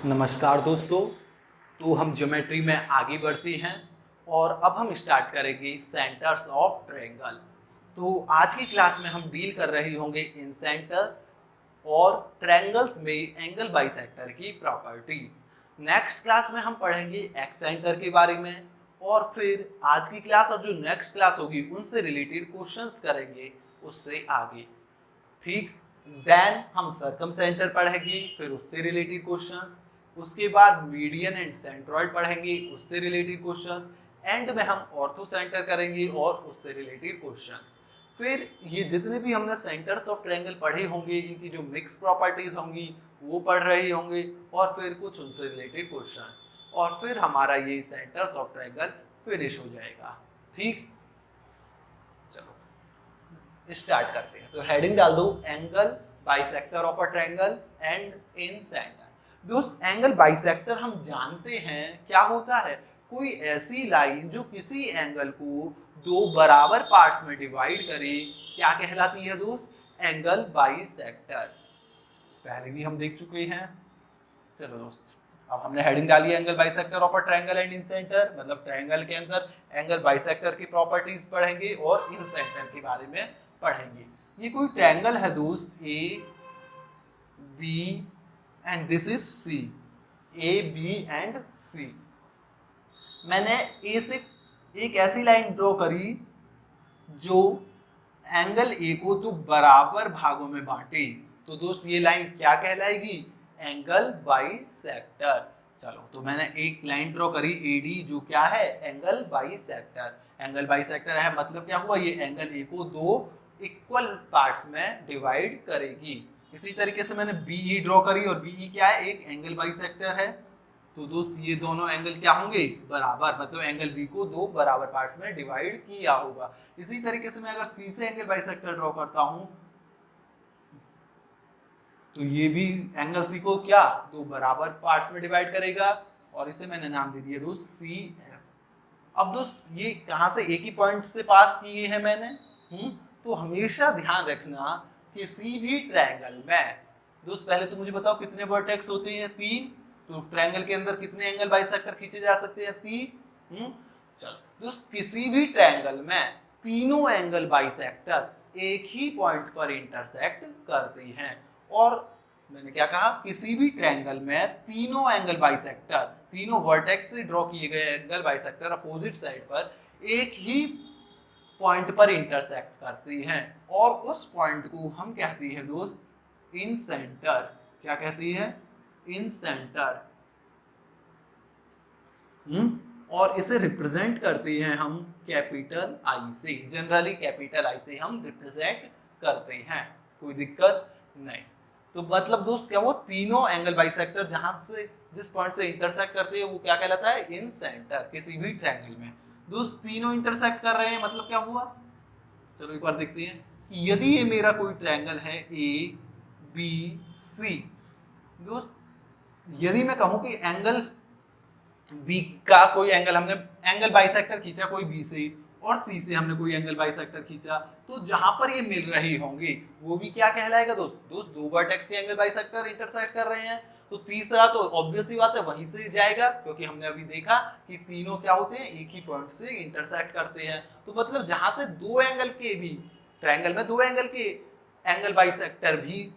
नमस्कार दोस्तों। तो हम ज्योमेट्री में आगे बढ़ते हैं और अब हम स्टार्ट करेंगे सेंटर्स ऑफ ट्रायंगल। तो आज की क्लास में हम डील कर रहे होंगे इन सेंटर और ट्रायंगल्स में एंगल बाइसेक्टर की प्रॉपर्टी। नेक्स्ट क्लास में हम पढ़ेंगे एक्सेंटर के बारे में और फिर आज की क्लास और जो नेक्स्ट क्लास होगी उनसे रिलेटेड क्वेश्चंस करेंगे उससे आगे। ठीक, देन हम सर्कम सेंटर पढ़ेंगे, फिर उससे रिलेटेड क्वेश्चंस, उसके बाद मीडियन एंड सेंट्रॉइड पढ़ेंगे, उससे रिलेटेड क्वेश्चंस, एंड में हम ऑर्थो सेंटर करेंगे और उससे रिलेटेड क्वेश्चंस। फिर ये जितने भी हमने सेंटर्स ऑफ ट्रायंगल पढ़े होंगे इनकी जो मिक्स प्रॉपर्टीज होंगी वो पढ़ रहे होंगे और फिर कुछ उनसे रिलेटेड क्वेश्चंस, और फिर हमारा ये सेंटर्स ऑफ ट्रायंगल फिनिश हो जाएगा। ठीक, चलो स्टार्ट करते हैं। तो हेडिंग डाल दो angle bisector of a triangle and in centre. दोस्त, एंगल बाइसेक्टर हम जानते हैं क्या होता है, कोई ऐसी लाइन जो किसी एंगल को दो बराबर पार्ट्स में डिवाइड करे, क्या कहलाती है दोस्त? Angle bisector. पहले भी हम देख चुके हैं। चलो दोस्त, अब हमने हेडिंग डाली है angle bisector of a triangle and in centre, मतलब ट्रायंगल के अंदर एंगल बाइसेक्टर की प्रॉपर्टीज पढ़ेंगे और इन सेंटर के बारे में पढ़ेंगे। ये कोई ट्रायंगल है दोस्त, A B and this is C, A B and C. मैंने ए से एक ऐसी लाइन ड्रॉ करी जो एंगल ए को तो बराबर भागों में बांटे, तो दोस्त ये लाइन क्या कहलाएगी? Angle bisector. चलो, तो मैंने एक लाइन ड्रॉ करी एडी जो क्या है? Angle bisector. एंगल बाइसेक्टर है मतलब क्या हुआ? ये एंगल ए को दो इक्वल पार्ट्स में डिवाइड करेगी। इसी तरीके से मैंने बीई ड्रॉ करी और बीई क्या है? एक एंगल बाइसेक्टर है। तो दोस्त ये दोनों एंगल क्या होंगे? बराबर, मतलब एंगल बी को दो बराबर पार्ट्स में डिवाइड किया होगा। इसी तरीके से मैं अगर सी से एंगल बाइसेक्टर ड्रॉ करता हूं तो ये भी एंगल सी को क्या दो बराबर पार्ट्स में डिवाइड करेगा, और इसे मैंने नाम दे दिया दोस्त सी एफ। अब दोस्त ये कहां से एक ही पॉइंट से पास किए हैं मैंने, तो हमेशा ध्यान रखना किसी भी ट्रायंगल में, दोस्त पहले तो मुझे बताओ कितने वर्टेक्स होते हैं? 3। तो ट्रायंगल के अंदर कितने एंगल बाइसेक्टर खींचे जा सकते हैं? 3। चलो दोस्त, किसी भी ट्रायंगल में तीनों एंगल बाइसेक्टर एक ही पॉइंट पर इंटरसेक्ट करते हैं। और मैंने क्या कहा? किसी भी ट्रायंगल में तीनों एंगल बाइसेक्टर, तीनों वर्टेक्स से ड्रॉ किए गए एंगल बाइसेक्टर अपोजिट साइड पर एक ही पॉइंट पर इंटरसेक्ट करते हैं, और उस पॉइंट को हम कहते हैं दोस्त इन सेंटर। क्या कहती है? इन सेंटर। और इसे रिप्रेजेंट करते हैं हम कैपिटल आई से। जनरली कैपिटल आई से हम रिप्रेजेंट करते हैं, कोई दिक्कत नहीं। तो मतलब दोस्त क्या, वो तीनों एंगल बाइसेक्टर जहां से जिस पॉइंट से इंटरसेक्ट करते हैं वो क्या कहलाता है? इन सेंटर। किसी भी ट्रायंगल में दोस्त तीनों इंटरसेक्ट कर रहे हैं, मतलब क्या हुआ? चलो एक बार देखते हैं कि यदि ये मेरा कोई ट्रायंगल है ए बी सी, दोस्त यदि मैं कहूं कि एंगल बी का कोई एंगल, हमने एंगल बाइसेक्टर खींचा कोई बी से, और सी से हमने कोई एंगल बाइसेक्टर खींचा, तो जहां पर ये मिल रहे होंगे वो भी क्या कहलाएगा दोस्त? दोस्त दो वर्टेक्स के एंगल बाइसेक्टर इंटरसेक्ट कर रहे हैं, तो तीसरा तो ऑब्वियस सी बात है वहीं से जाएगा, क्योंकि हमने अभी देखा कि तीनों क्या होते हैं? एक ही पॉइंट से इंटरसेक्ट करते हैं। तो मतलब जहां से दो एंगल के भी, ट्रायंगल में दो एंगल के एंगल बाइसेक्टर भी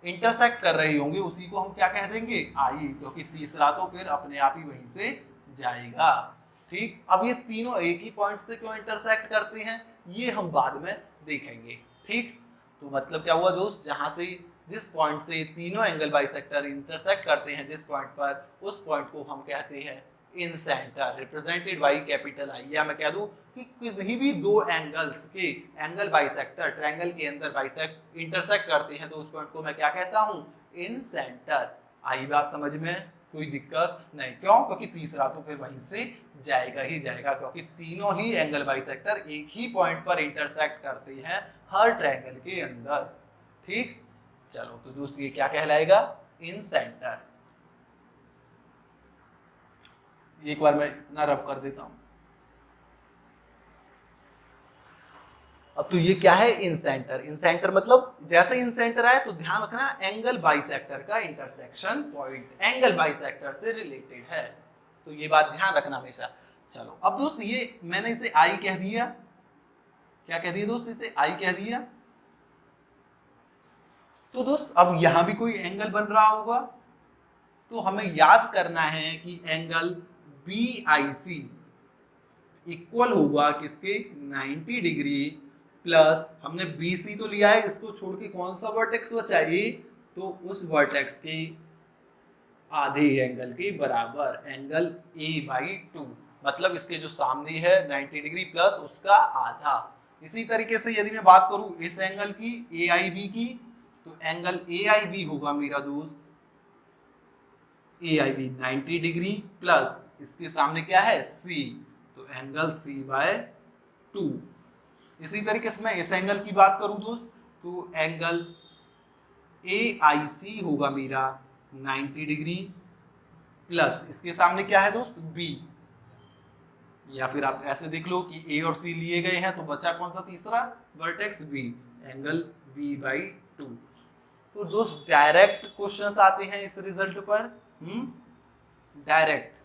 इंटरसेक्ट कर रही होंगे उसी को हम क्या कह देंगे? आई, क्योंकि तीसरा तो फिर अपने आप ही वहीं से जाएगा। ठीक, अब ये तीनों एक ही पॉइंट से क्यों इंटरसेक्ट करते हैं ये हम बाद में देखेंगे। ठीक, तो मतलब क्या हुआ दोस्त, जहां से जिस पॉइंट से तीनों एंगल बाइसेक्टर इंटरसेक्ट करते हैं जिस पॉइंट पर, उस पॉइंट को हम कहते हैं incentre, represented by capital I. या मैं कह दूं कि किसी भी दो एंगल्स के एंगल बाइसेक्टर ट्रायंगल के अंदर बाइसेक्ट इंटरसेक्ट करते हैं तो उस पॉइंट को मैं क्या कहता हूं? इन सेंटर। आई बात समझ में? कोई दिक्कत नहीं। क्यों? क्योंकि तीसरा तो फिर वहीं से जाएगा ही जाएगा, क्योंकि तीनों ही एंगल बाइसेक्टर एक ही पॉइंट पर इंटरसेक्ट करते हैं हर ट्रायंगल के अंदर। ठीक, चलो तो दोस्त ये क्या कहलाएगा? इन सेंटर। एक बार मैं इतना रब कर देता हूं। अब तो ये क्या है, इन सेंटर। इन सेंटर मतलब जैसे इन सेंटर आए तो ध्यान रखना एंगल बाइसेक्टर का इंटरसेक्शन पॉइंट एंगल बाइसेक्टर से रिलेटेड है, तो ये बात ध्यान रखना हमेशा। चलो अब दोस्त ये मैंने इसे आई कह दिया, क्या कह दिया दोस्त, इसे आई कह दिया। तो दोस्त अब यहां भी कोई एंगल बन रहा होगा, तो हमें याद करना है कि angle B I C equal होगा किसके, 90 डिग्री प्लस हमने बी सी तो लिया है, इसको छोड़ के कौन सा वर्टेक्स बचा ए, तो उस वर्टेक्स के आधे एंगल के बराबर, एंगल a/2, मतलब इसके जो सामने है 90 डिग्री प्लस उसका आधा। इसी तरीके से यदि मैं बात करूं इस एंगल की AIB की, तो एंगल AIB होगा मेरा दोस्त AIB 90 डिग्री प्लस इसके सामने क्या है C, तो एंगल C/2। इसी तरीके से मैं इस एंगल की बात करूं दोस्त, तो एंगल AIC होगा मेरा 90 डिग्री प्लस इसके सामने क्या है दोस्त B, या फिर आप ऐसे देख लो कि A और C लिए गए हैं तो बचा कौन सा तीसरा वर्टेक्स B, एंगल B/2। तो दोस्त डायरेक्ट क्वेश्चंस आते हैं इस रिजल्ट पर, डायरेक्ट।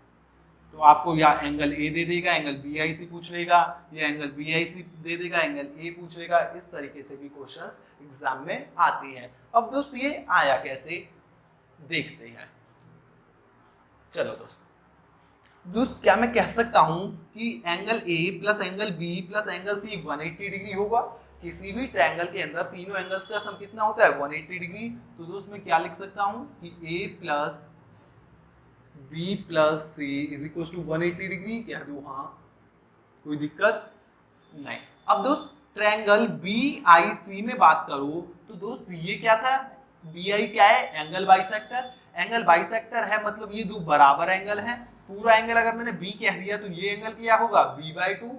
तो आपको या एंगल A दे देगा, एंगल BIC पूछ लेगा, या एंगल BIC दे देगा, एंगल A पूछ लेगा। इस तरीके से भी क्वेश्चंस एग्जाम में आते हैं। अब दोस्त ये आया कैसे देखते हैं। चलो दोस्त क्या मैं कह सकता हूं कि angle A plus angle B plus angle C 180 degree होगा। किसी भी ट्रायंगल के अंदर तीनों एंगल्स का सम कितना होता है, 180 डिग्री। तो दोस्त मैं क्या लिख सकता हूं कि A plus B plus C is equal to 180 degree, कह दूं हाँ, कोई दिक्कत नहीं। अब दोस्त ट्रायंगल BIC में बात करो तो दोस्त ये क्या था, BI क्या है, एंगल बाइसेक्टर। एंगल बाइसेक्टर है मतलब ये दो बराबर एंगल हैं। पूरा एंगल अगर मैंने B कह दिया तो ये एंगल क्या होगा, B/2,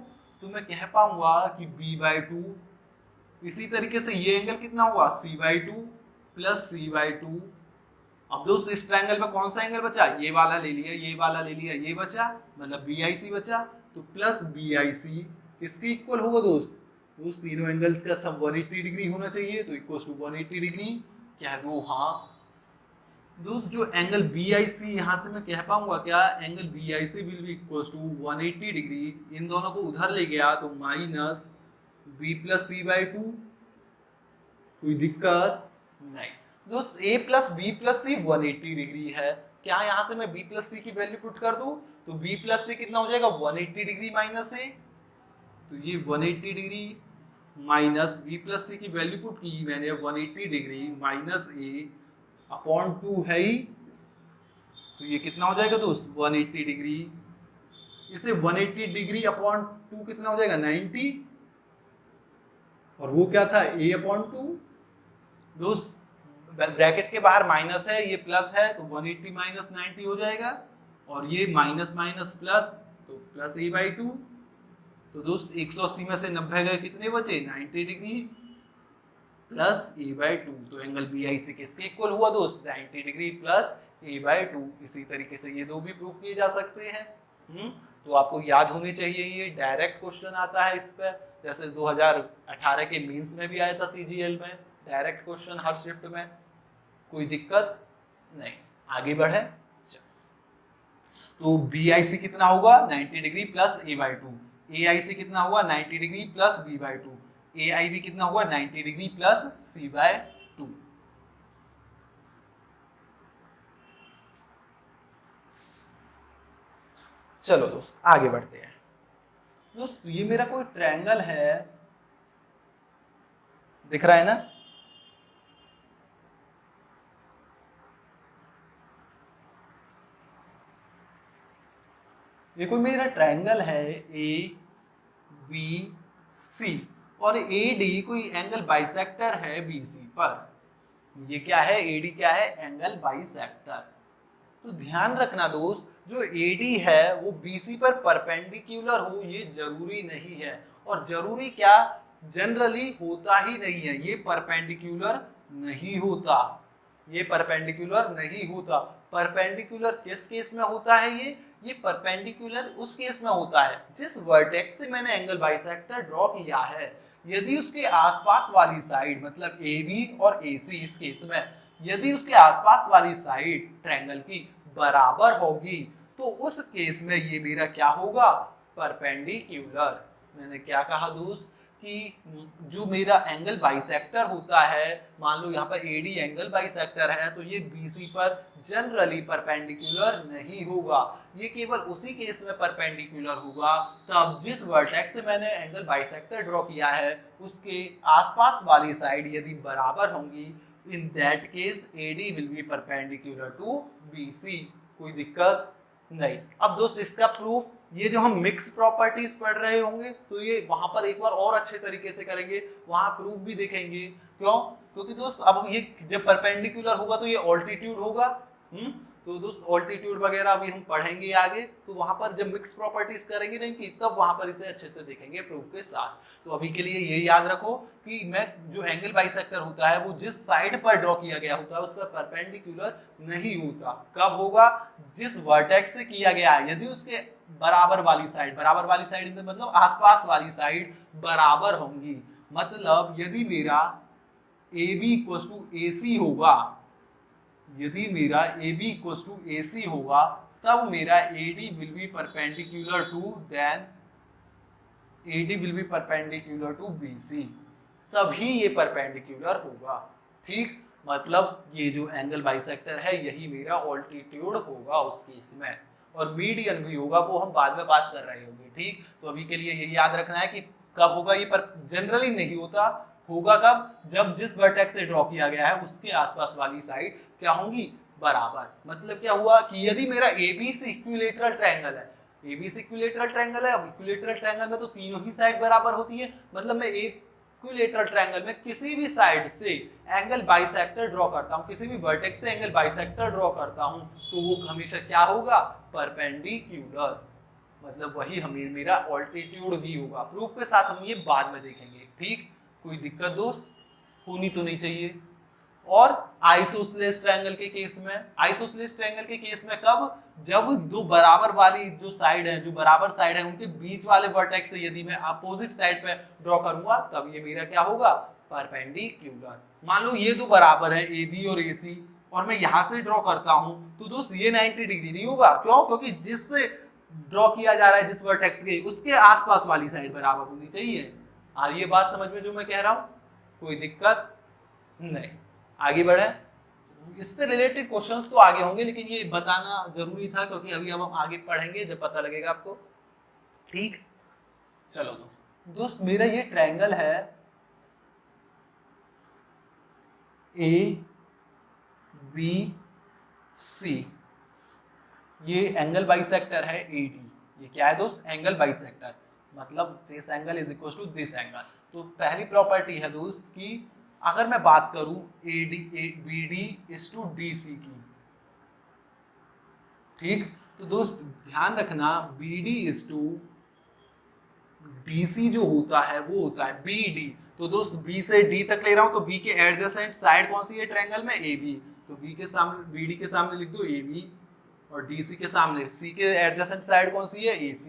तो मैं कह पाऊंगा कि B/2। इसी तरीके से ये एंगल कितना हुआ, C/2 प्लस C/2। अब दोस्त इस ट्रायंगल में कौन सा एंगल बचा, ये वाला ले लिया, ये वाला ले लिया, ये बचा, मतलब BIC बचा, तो प्लस BIC किसके इक्वल होगा दोस्त, उस तीनों एंगल्स का सम 180 डिग्री होना चाहिए, तो इक्वल टू 180 डिग्री, कह दो हाँ। दोस्त जो एंगल BIC यहाँ से मैं कह पाऊंगा क्या, angle BIC will be equal to 180 degree. इन दोनों को उधर ले गया तो माइनस B प्लस C/2, कोई दिक्कत नहीं। दोस्त A plus B plus C 180 degree है। क्या यहाँ से मैं B प्लस C की वैल्यू पुट कर दूं, तो B प्लस C कितना हो जाएगा, 180 डिग्री माइनस A, तो ये 180 degree minus B plus C की वैल्यू पुट की मैंने 180 डिग्री माइनस A अपॉन 2 है ही, तो ये कितना हो जाएगा दोस्त 180 डिग्री। इसे 180 डिग्री अपॉन 2 कितना हो जाएगा 90, और वो क्या था A अपॉन 2। दोस्त ब्रैकेट के बाहर माइनस है, ये प्लस है, तो 180 माइनस 90 हो जाएगा, और ये माइनस माइनस प्लस, तो प्लस A/2। तो दोस्त 180 में से 90 गए, कितने बचे 90 डिग्री प्लस A/2। तो एंगल BIC किसके इक्वल हुआ दोस्त, 90 डिग्री प्लस A/2। इसी तरीके से ये दो भी प्रूफ किए जा सकते हैं। तो आपको याद होनी चाहिए, ये डायरेक्ट क्वेश्चन आता है इस पर, जैसे 2018 के मींस में भी आया था CGL में, डायरेक्ट क्वेश्चन हर शिफ्ट में, कोई दिक्कत नहीं। आगे बढ़े, तो BIC कितना होगा 90 डिग्री प्लस A/2, AIC कितना होगा 90 डिग्री प्लस B/2, AIB कितना होगा 90 डिग्री प्लस C/2। चलो दोस्त आगे बढ़ते हैं। दोस्त ये मेरा कोई ट्रायंगल है, दिख रहा है ना, ये कोई मेरा ट्रायंगल है ABC, और AD कोई एंगल बाइसेक्टर है BC पर। ये क्या है, AD क्या है, एंगल बाइसेक्टर। तो ध्यान रखना दोस्त, जो AD है वो BC पर परपेंडिकुलर हो ये जरूरी नहीं है, और जरूरी क्या, जनरली होता ही नहीं है, ये परपेंडिकुलर नहीं होता, ये परपेंडिकुलर नहीं होता। परपेंडिकुलर किस केस में होता है, ये परपेंडिकुलर उस केस में होता है जिस वर्टेक्स से मैंने एंगल बाइसेक्टर ड्रॉ किया है। यदि उसके आसपास वाली साइड मतलब AB और AC, इस केस में यदि उसके आसपास वाली साइड ट्रायंगल की बराबर होगी तो उस केस में ये मेरा क्या होगा, परपेंडिकुलर। मैंने क्या कहा दोस्त कि जो मेरा एंगल बाइसेक्टर होता है, मान लो यहाँ पर AD एंगल बाइसेक्टर है, तो ये BC पर जनरली परपेंडिकुलर नहीं होगा। ये केवल उसी केस में परपेंडिकुलर होगा तब जिस वर्टेक्स से मैंने एंगल बाइसेक्टर ड्रॉ किया है उसके आसपास वाली साइड यदि बराबर होंगी, in that case AD will be perpendicular to BC। कोई दिक्कत नहीं। अब दोस्त इसका प्रूफ, ये जो हम मिक्स प्रॉपर्टीज पढ़ रहे होंगे तो ये वहां पर एक बार और अच्छे तरीके से करेंगे, वहां प्रूफ भी देखेंगे। क्यों? क्योंकि दोस्त अब ये जब परपेंडिकुलर होगा तो ये ऑल्टीट्यूड होगा। तो दोस्त ऑल्टीट्यूड वगैरह अभी हम पढ़ेंगे आगे, तो वहां पर जब मिक्स प्रॉपर्टीज करेंगे नहीं कि तब वहां पर इसे अच्छे से देखेंगे प्रूफ के साथ। तो अभी के लिए ये याद रखो कि मैं जो एंगल बाइसेक्टर होता है वो जिस साइड पर ड्रॉ किया गया होता है उस पर परपेंडिकुलर नहीं होता। कब होगा? जिस वर्टेक्स से किया गया है यदि उसके बराबर वाली साइड मतलब आसपास वाली साइड बराबर होंगी। मतलब यदि मेरा AB इक्वल टू AC होगा, यदि मेरा AB इक्वल टू AC होगा तब मेरा AD will be perpendicular to then AD will be perpendicular to BC, तभी ये परपेंडिकुलर होगा। ठीक, मतलब ये जो एंगल बाइसेक्टर है यही मेरा ऑल्टीट्यूड होगा उस केस में, और मीडियन भी होगा, वो हम बाद में बात कर रहे होंगे। ठीक, तो अभी के लिए ये याद रखना है कि कब होगा ये, पर जनरली नहीं होता, होगा कब? जब जिस वर्टेक्स से ड्रॉ किया गया है उसके आसपास वाली साइड क्या होंगी, बराबर। मतलब क्या हुआ कि यदि मेरा ABC इक्विलेटरल ट्रायंगल है, ABC इक्विलेटरल ट्रायंगल है, अब इक्विलेटरल ट्रायंगल में तो तीनों ही साइड बराबर होती है, मतलब मैं इक्विलेटरल ट्रायंगल में किसी भी साइड से एंगल बाइसेक्टर ड्रॉ करता हूं, किसी भी वर्टेक्स से एंगल बाइसेक्टर ड्रॉ करता हूं तो वो हमेशा क्या होगा, परपेंडिकुलर। मतलब वही हमें मेरा ऑल्टीट्यूड भी होगा। प्रूफ के साथ हम ये बाद में देखेंगे। ठीक, कोई दिक्कत दोस्त होनी तो नहीं चाहिए। और आइसोसेलेस ट्रायंगल के केस में, आइसोसेलेस ट्रायंगल के केस में कब? जब दो बराबर वाली जो साइड है, जो बराबर साइड है उनके बीच वाले वर्टेक्स से यदि मैं अपोजिट साइड पे ड्रॉ करूंगा तब ये मेरा क्या होगा, परपेंडिकुलर। मान लो ये दो बराबर है AB और AC और मैं यहां से ड्रॉ करता हूं तो दोस्त ये 90 डिग्री नहीं होगा। क्यों? क्योंकि जिससे ड्रॉ किया जा रहा है जिस वर्टेक्स के, उसके आसपास वाली साइड बराबर होनी चाहिए। आ रही है बात समझ में जो मैं कह रहा हूं? कोई दिक्कत नहीं। आगे बढ़े, इससे रिलेटेड क्वेश्चंस तो आगे होंगे लेकिन ये बताना जरूरी था क्योंकि अभी हम आगे पढ़ेंगे जब पता लगेगा आपको। ठीक, चलो दोस्त मेरा ये ट्रायंगल है ABC, ये एंगल बाइसेक्टर है AD। ये क्या है दोस्त? एंगल बाइसेक्टर, मतलब this angle is equal to this angle. तो पहली प्रॉपर्टी है दोस्त कि अगर मैं बात करूं BD इज टू DC की, ठीक, तो दोस्त ध्यान रखना BD इज टू DC जो होता है वो होता है BD। तो दोस्त B से D तक ले रहा हूं तो B के एडजेसेंट साइड कौन सी है ट्रायंगल में? AB। तो B के सामने BD के सामने लिख दो AB और DC के सामने C के एडजेसेंट साइड कौन सी है? AC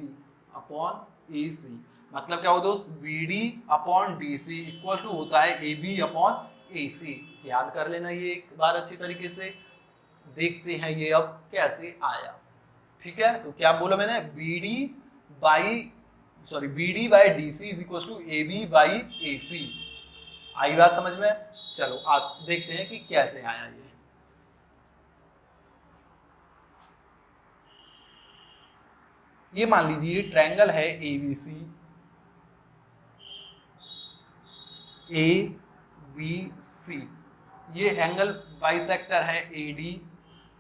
upon AC। मतलब क्या हो दोस्त? BD upon DC equal to होता है AB अपॉन AC। याद कर लेना ये एक बार अच्छी तरीके से। देखते हैं ये अब कैसे आया। ठीक है, तो क्या बोला मैंने? BD by DC is equal to AB by AC। आई बात समझ में? चलो आप देखते हैं कि कैसे आया ये मान लीजिए ट्रायंगल है ABC, ये एंगल बाइसेक्टर है AD।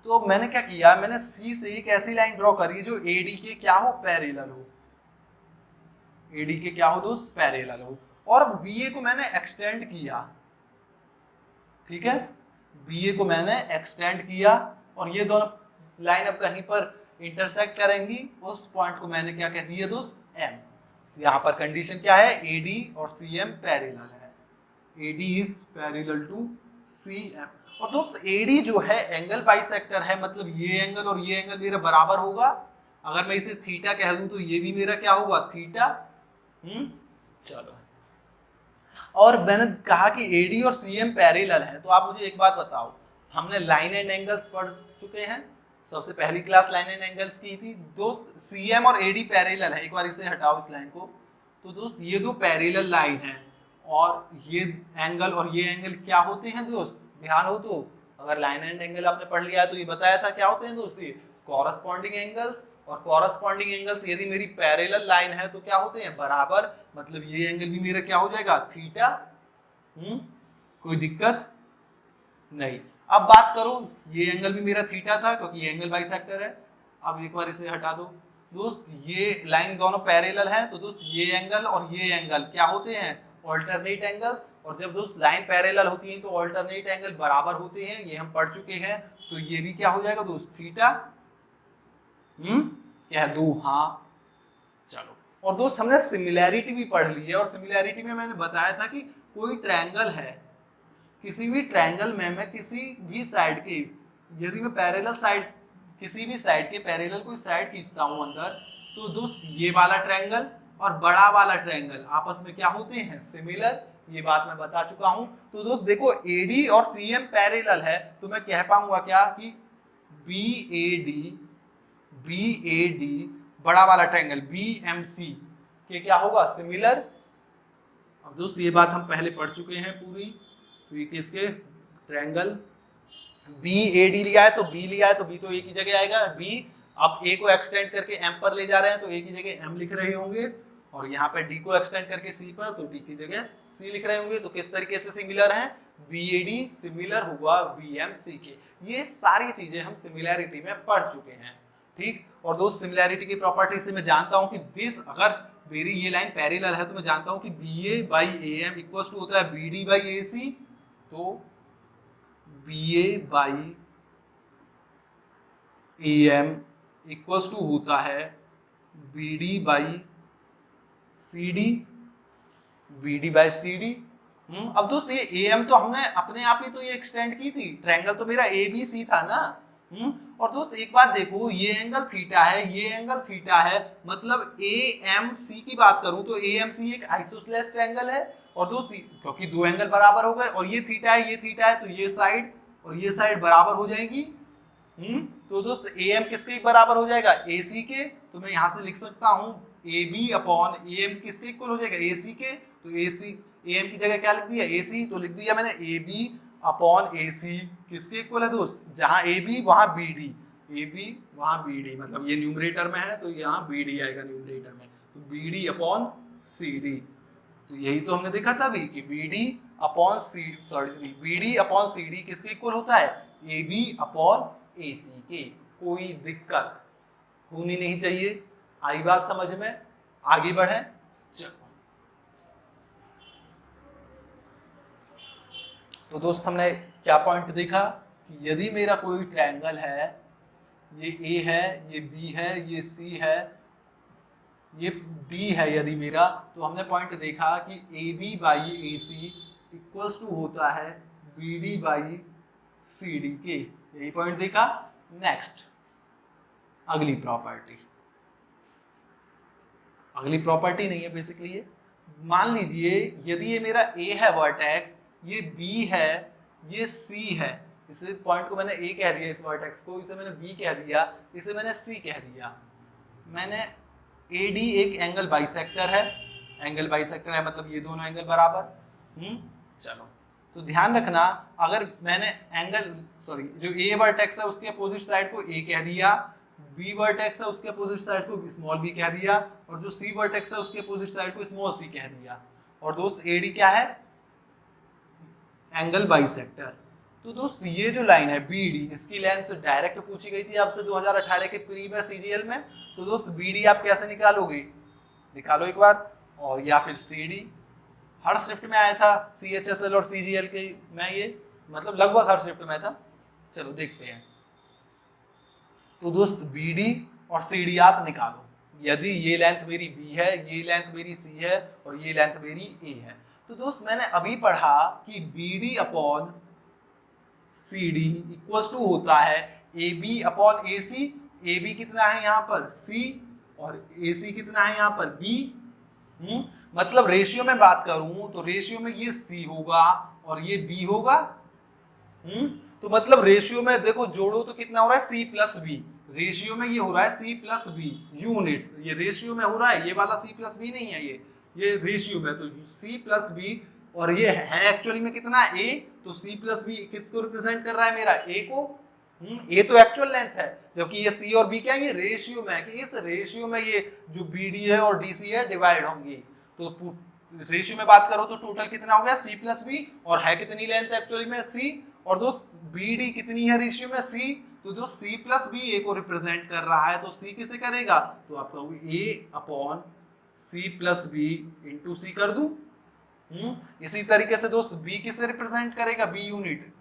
तो मैंने क्या किया, मैंने C से एक ऐसी लाइन ड्रॉ करी जो AD के क्या हो, पैरेलल हो। AD के क्या हो दोस्त? पैरेलल हो। और BA को मैंने एक्सटेंड किया। ठीक है, BA को मैंने एक्सटेंड किया और ये दोनों लाइन अब कहीं पर इंटरसेक्ट करेंगी, उस पॉइंट को मैंने क्या कह दिया दोस्त? M। यहाँ पर कंडीशन क्या है? AD और CM पैरेलल है। AD is parallel to CM। और दोस्त AD जो है एंगल बाइसेक्टर है, मतलब ये एंगल और ये एंगल मेरा बराबर होगा। अगर मैं इसे थीटा कह दूं तो ये भी मेरा क्या होगा? थीटा। चलो और मैंने कहा कि एडी और सीएम पैरेलल है, तो आप मुझे एक बात बताओ, हमने लाइन एंड एंगल्स पढ़ चुके हैं, सबसे पहली क्लास लाइन एंड एंगल्स की थी दोस्त। सीएम और एडी पैरेलल है, एक बार इसे हटाओ इस लाइन को, तो दोस्त ये दो पैरेलल लाइन है और ये एंगल और ये एंगल क्या होते हैं दोस्त, ध्यान हो तो, अगर लाइन एंड एंगल आपने पढ़ लिया है तो ये बताया था क्या होते हैं दोस्त, ये कॉरस्पॉन्डिंग एंगल्स, और कॉरस्पॉन्डिंग एंगल्स यदि मेरी पैरेलल लाइन है तो क्या होते हैं, बराबर, मतलब ये एंगल भी मेरा क्या हो जाएगा, थीटा। कोई दिक्कत नहीं। अब बात करो, ये एंगल भी मेरा थीटा था क्योंकि ये एंगल बाइसेक्टर है। अब एक बार इसे हटा दो दोस्त, ये लाइन दोनों पैरेलल है, तो दोस्त ये एंगल और ये एंगल क्या होते हैं, ऑल्टरनेट एंगल्स, और जब दोस्त लाइन पैरेलल होती है तो ऑल्टरनेट एंगल बराबर होते हैं, ये हम पढ़ चुके हैं, तो ये भी क्या हो जाएगा दोस्त, थीटा। कह दो हाँ, चलो। और दोस्त हमने सिमिलैरिटी भी पढ़ ली है, और सिमिलैरिटी में मैंने बताया था कि कोई ट्रायंगल है, किसी भी ट्रायंगल में मैं किसी भी साइड के, यदि मैं पैरेलल साइड, किसी भी साइड के पैरेलल कोई साइड खींचता हूं अंदर, तो दोस्त ये वाला ट्रायंगल और बड़ा वाला ट्रायंगल आपस में क्या होते हैं, सिमिलर, ये बात मैं बता चुका हूं। तो दोस्त देखो एडी और सीएम पैरेलल है, तो मैं कह पाऊंगा क्या कि बी ए डी बड़ा वाला ट्रायंगल बीएमसी के क्या होगा, सिमिलर। अब दोस्त ये बात हम पहले पढ़ चुके हैं पूरी, तो ये किसके, ट्रायंगल बी ए डी लिया है तो बी लिया है तो बी तो ए की जगह आएगा बी। अब ए को एक्सटेंड करके एम पर ले जा रहे हैं तो ए की जगह एम लिख रहे होंगे, और यहाँ पे डी को एक्सटेंड करके सी पर तो डी की जगह सी लिख रहे होंगे। तो किस तरीके से सिमिलर हैं, बी ए डी सिमिलर हुआ बी एम सी के। ये सारी चीजें हम सिमिलैरिटी में पढ़ चुके हैं, ठीक। और दोस्त सिमिलैरिटी की प्रॉपर्टी से मैं जानता हूँ कि दिस, अगर मेरी ये लाइन पैरेलल है तो मैं जानता हूँ कि B A by A M equal to होता है B D by A C, तो B A by A M equal to होता है B D by C D, B D by C D. अब दोस्त ये ए एम तो हमने अपने आप ही तो ये एक्सटेंड की थी, ट्रायंगल तो मेरा ए बी सी था ना। और दोस्त एक बात देखो, ये एंगल थीटा है, ये एंगल थीटा है, मतलब ए एम सी की बात करूं तो ए एम सी एक आइसोसेलेस ट्रायंगल है। और दोस्त क्योंकि दो एंगल बराबर हो गए, और ये थीटा है ये थीटा है, तो ये साइड और ये साइड बराबर हो जाएगी। तो दोस्त ए एम किसके बराबर हो जाएगा, ए सी के। तो मैं यहाँ से लिख सकता हूँ A B upon A M किसके इक्वल हो जाएगा, ए सी के। तो ए सी, ए एम की जगह क्या लिख दिया, ए सी, तो लिख दिया मैंने ए बी अपॉन ए सी किसके इक्वल है दोस्त, जहाँ ए बी वहाँ बी डी, ए बी वहाँ बी डी, मतलब ये न्यूमरेटर में है तो यहाँ बी डी आएगा न्यूमरेटर में, तो B D upon C D. तो यही तो हमने देखा था अभी कि B D upon C, sorry B D upon C D किसके इक्वल होता है, ए बी अपॉन ए सी के। कोई दिक्कत होनी नहीं चाहिए, आई बात समझ में, आगे बढ़े। चलो तो दोस्त हमने क्या पॉइंट देखा कि यदि मेरा कोई ट्रायंगल है, ये ए है, ये बी है, ये सी है, ये डी है यदि मेरा, तो हमने पॉइंट देखा कि A B by A C equals to होता है B D by C D के। यही पॉइंट देखा। नेक्स्ट अगली प्रॉपर्टी, अगली प्रॉपर्टी नहीं है बेसिकली ये, मान लीजिए यदि ये मेरा ए है वर्टेक्स, ये बी है, ये सी है, इसे पॉइंट को मैंने ए कह दिया, इस वर्टेक्स को, इसे मैंने बी कह दिया, इसे मैंने सी कह दिया। मैंने ए डी एक एंगल बाइसेक्टर है, एंगल बाइसेक्टर है मतलब ये दोनों एंगल बराबर। चलो तो ध्यान रखना, अगर मैंने एंगल, सॉरी जो ए वर्टेक्स है उसके अपोजिट साइड को ए कह दिया, बी वर्टेक्स है उसके अपोजिट साइड को स्मॉल बी कह दिया, और जो सी वर्टेक्स है उसके अपोजिट साइड को स्मॉल सी कह दिया। और दोस्त ए डी क्या है, एंगल बाइसेक्टर। तो दोस्त ये जो लाइन है बी डी, इसकी लेंथ तो डायरेक्ट पूछी गई थी आपसे 2018 के प्री में सीजीएल में। तो दोस्त बी डी आप कैसे निकालोगे, निकालो एक बार, और या फिर सी डी, हर शिफ्ट में आया था CHSL और CGL के में, ये मतलब लगभग हर शिफ्ट में था। चलो देखते हैं। तो दोस्त बी डी और सी डी आप निकालो, यदि ये लेंथ मेरी बी है, ये लेंथ मेरी सी है, और ये लेंथ मेरी ए है। तो दोस्त मैंने अभी पढ़ा कि B D upon C D equal to होता है A B upon A C. A B कितना है यहाँ पर, सी, और ए सी कितना है यहाँ पर, बी। मतलब रेशियो में बात करूं तो रेशियो में ये सी होगा और ये बी होगा। तो मतलब रेशियो में देखो जोड़ो तो कितना हो रहा है सी प्लस बी, रेशियो में ये हो रहा है सी प्लस बी यूनिट्स, ये रेशियो में हो रहा है, ये वाला सी प्लस बी नहीं है, ये रेशियो में, तो सी प्लस बी और ये है एक्चुअली में कितना ए, तो सी प्लस बी किसको रिप्रेजेंट कर रहा है मेरा ए को, ए तो एक्चुअल लेंथ है, जबकि ये सी और बी क्या है ये रेशियो में है, कि इस रेशियो में ये जो बी डी है और डी सी है डिवाइड होंगी, तो रेशियो में बात करो तो टोटल कितना हो गया सी प्लस बी, और है कितनी लेंथ एक्चुअली में सी, और दोस्त बी डी कितनी है रेशियो में सी, तो जो सी प्लस बी ए को रिप्रेजेंट कर रहा है तो सी किसे करेगा, तो आप कहोगे A upon C plus B into C कर दूं। इसी तरीके से दोस्त बी किसे रिप्रेजेंट करेगा, बी यूनिट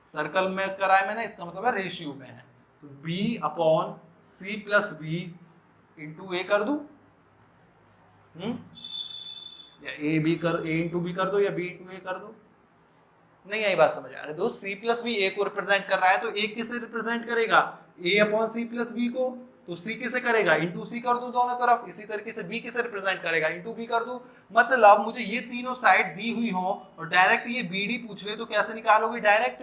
सर्कल में कराए मैंने, इसका मतलब है रेशियो में है, तो B upon C plus B into A कर दूं, या ए बी कर ए इंटू बी कर दो या बी इंटू ए कर दो, नहीं आई बात समझ। अरे दोस्त सी प्लस बी ए को रिप्रेजेंट कर रहा है तो ए किसे रिप्रेजेंट करेगा, ए अपॉन सी प्लस बी को, तो सी किसे करेगा इंटू सी कर दो दोनों तरफ, इसी तरीके से बी किसे रिप्रेजेंट करेगा इंटू बी कर दो। मतलब मुझे ये तीनों साइड दी हुई हो और डायरेक्ट ये बी डी पूछ ले तो कैसे निकालोगे डायरेक्ट,